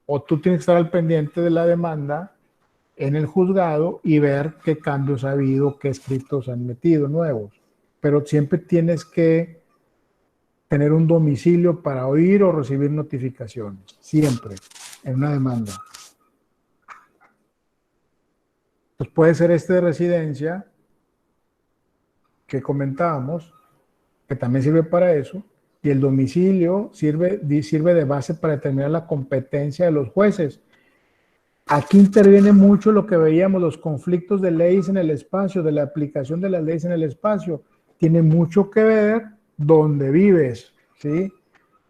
Speaker 1: o tú tienes que estar al pendiente de la demanda en el juzgado y ver qué cambios ha habido, qué escritos han metido nuevos. Pero siempre tienes que tener un domicilio para oír o recibir notificaciones. Siempre, en una demanda. Pues puede ser este de residencia que comentábamos, que también sirve para eso, y el domicilio sirve de base para determinar la competencia de los jueces. Aquí interviene mucho lo que veíamos, los conflictos de leyes en el espacio, de la aplicación de las leyes en el espacio. Tiene mucho que ver dónde vives, ¿sí?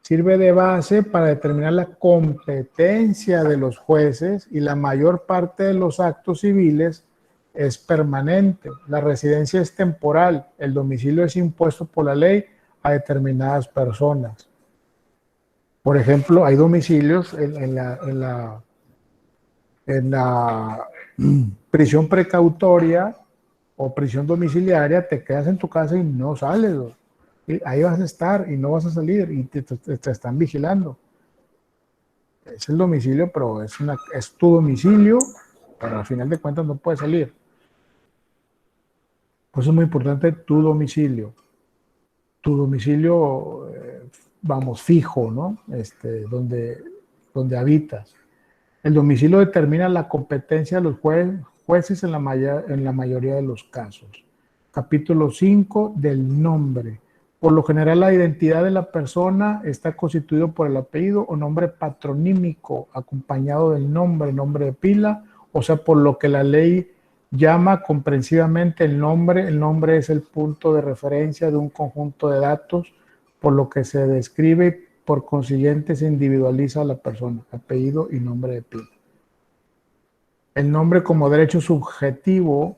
Speaker 1: Sirve de base para determinar la competencia de los jueces y la mayor parte de los actos civiles es permanente. La residencia es temporal. El domicilio es impuesto por la ley a determinadas personas. Por ejemplo, hay domicilios en la prisión precautoria o prisión domiciliaria, te quedas en tu casa y no sales. Ahí vas a estar y no vas a salir y te están vigilando. Es el domicilio, pero es tu domicilio, pero al final de cuentas no puedes salir. Por eso es muy importante tu domicilio. Tu domicilio, vamos, fijo, ¿no? Donde habitas. El domicilio determina la competencia de los jueces en la mayoría de los casos. Capítulo 5 del nombre. Por lo general, la identidad de la persona está constituido por el apellido o nombre patronímico acompañado del nombre de pila, o sea, por lo que la ley llama comprensivamente el nombre. El nombre es el punto de referencia de un conjunto de datos, por lo que se describe y por consiguiente se individualiza a la persona, apellido y nombre de pila. El nombre como derecho subjetivo.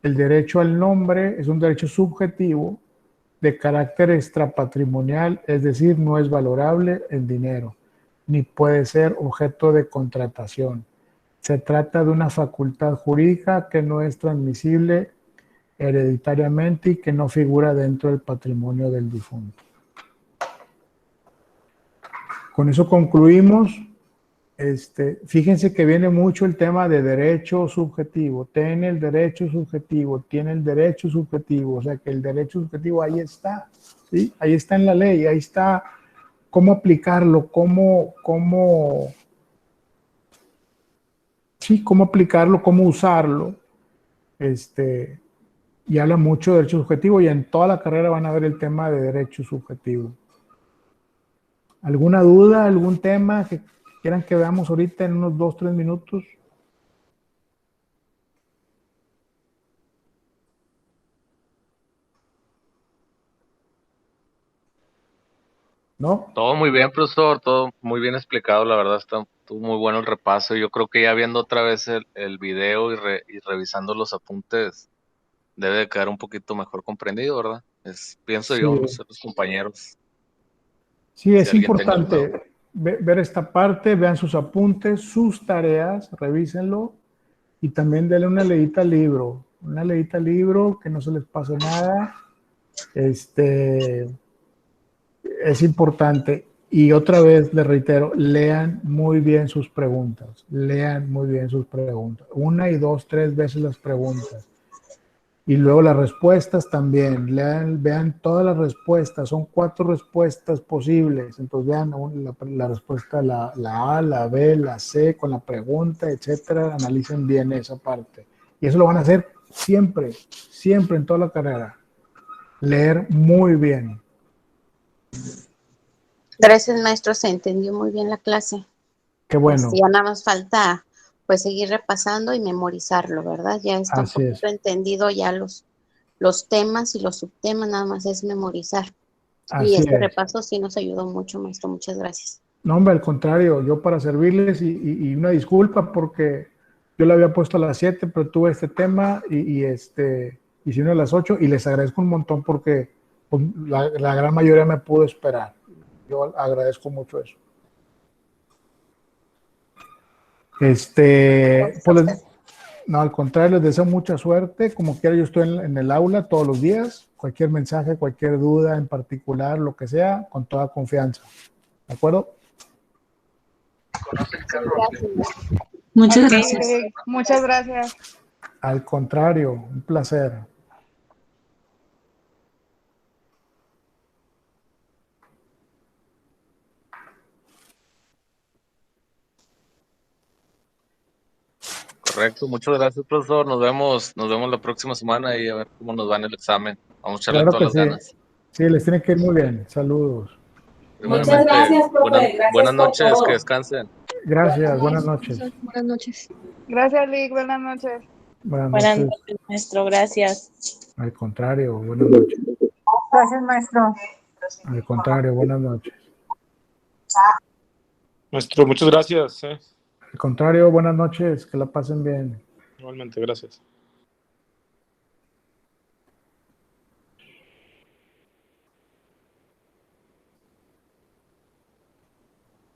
Speaker 1: El derecho al nombre es un derecho subjetivo de carácter extrapatrimonial, es decir, no es valorable en dinero, ni puede ser objeto de contratación. Se trata de una facultad jurídica que no es transmisible hereditariamente y que no figura dentro del patrimonio del difunto. Con eso concluimos Fíjense que viene mucho el tema de derecho subjetivo. Tiene el derecho subjetivo, tiene el derecho subjetivo. O sea que el derecho subjetivo ahí está, ¿sí? Ahí está en la ley, ahí está cómo aplicarlo, cómo aplicarlo, cómo usarlo. Y habla mucho de derecho subjetivo y en toda la carrera van a ver el tema de derecho subjetivo. ¿Alguna duda, algún tema que quieran que veamos ahorita en unos 2-3 minutos? ¿No?
Speaker 8: Todo muy bien, profesor, todo muy bien explicado, la verdad estuvo muy bueno el repaso. Yo creo que ya viendo otra vez el video y revisando los apuntes, debe de quedar un poquito mejor comprendido, ¿verdad? Pienso yo, no
Speaker 1: Sí,
Speaker 8: sé, los compañeros,
Speaker 1: sí,
Speaker 8: si
Speaker 1: es
Speaker 8: alguien tenga alguna duda.
Speaker 1: importante ver esta parte, vean sus apuntes, sus tareas, revísenlo y también denle una leída al libro, que no se les pase nada. Es importante. Y otra vez les reitero, lean muy bien sus preguntas. Lean muy bien sus preguntas. 1 y 2, 3 veces las preguntas. Y luego las respuestas también. Vean todas las respuestas. Son 4 respuestas posibles. Entonces vean la respuesta, la A, la B, la C, con la pregunta, etcétera. Analicen bien esa parte. Y eso lo van a hacer siempre, siempre en toda la carrera. Leer muy bien.
Speaker 6: Gracias, maestro, se entendió muy bien la clase.
Speaker 1: Qué bueno.
Speaker 6: Ya nada más falta pues seguir repasando y memorizarlo, ¿verdad? Ya está un
Speaker 1: Así es.
Speaker 6: poquito entendido ya los temas y los subtemas, nada más es memorizar. Y
Speaker 1: Así
Speaker 6: este
Speaker 1: es.
Speaker 6: repaso sí nos ayudó mucho, maestro, muchas gracias.
Speaker 1: No, hombre, al contrario, yo para servirles y una disculpa porque yo le había puesto a las 7, pero tuve este tema y si no a las 8 y les agradezco un montón porque pues, la gran mayoría me pudo esperar. Yo agradezco mucho eso. No, al contrario, les deseo mucha suerte. Como quiera, yo estoy en el aula todos los días. Cualquier mensaje, cualquier duda en particular, lo que sea, con toda confianza. ¿De acuerdo?
Speaker 3: Muchas
Speaker 9: Ok,
Speaker 3: gracias.
Speaker 9: muchas gracias.
Speaker 1: Al contrario, un placer.
Speaker 8: Correcto, muchas gracias, profesor. Nos vemos la próxima semana y a ver cómo nos va en el examen. Vamos a echarle
Speaker 1: Claro
Speaker 8: todas
Speaker 1: que
Speaker 8: las
Speaker 1: sí.
Speaker 8: ganas.
Speaker 1: Sí, les tiene que ir muy bien. Saludos.
Speaker 2: Muchas gracias, profe. Gracias
Speaker 8: Buenas
Speaker 2: por
Speaker 8: noches,
Speaker 2: todo.
Speaker 8: que descansen.
Speaker 1: Gracias. Buenas noches.
Speaker 10: Buenas noches.
Speaker 9: Gracias, Lick. Buenas noches.
Speaker 1: Buenas
Speaker 7: Buenas
Speaker 1: noches.
Speaker 7: noches, maestro. Gracias.
Speaker 1: Al contrario, buenas noches.
Speaker 9: Gracias, maestro.
Speaker 1: Al contrario, buenas noches.
Speaker 5: Maestro, muchas gracias.
Speaker 1: Al contrario, buenas noches. Que la pasen bien.
Speaker 5: Igualmente, gracias.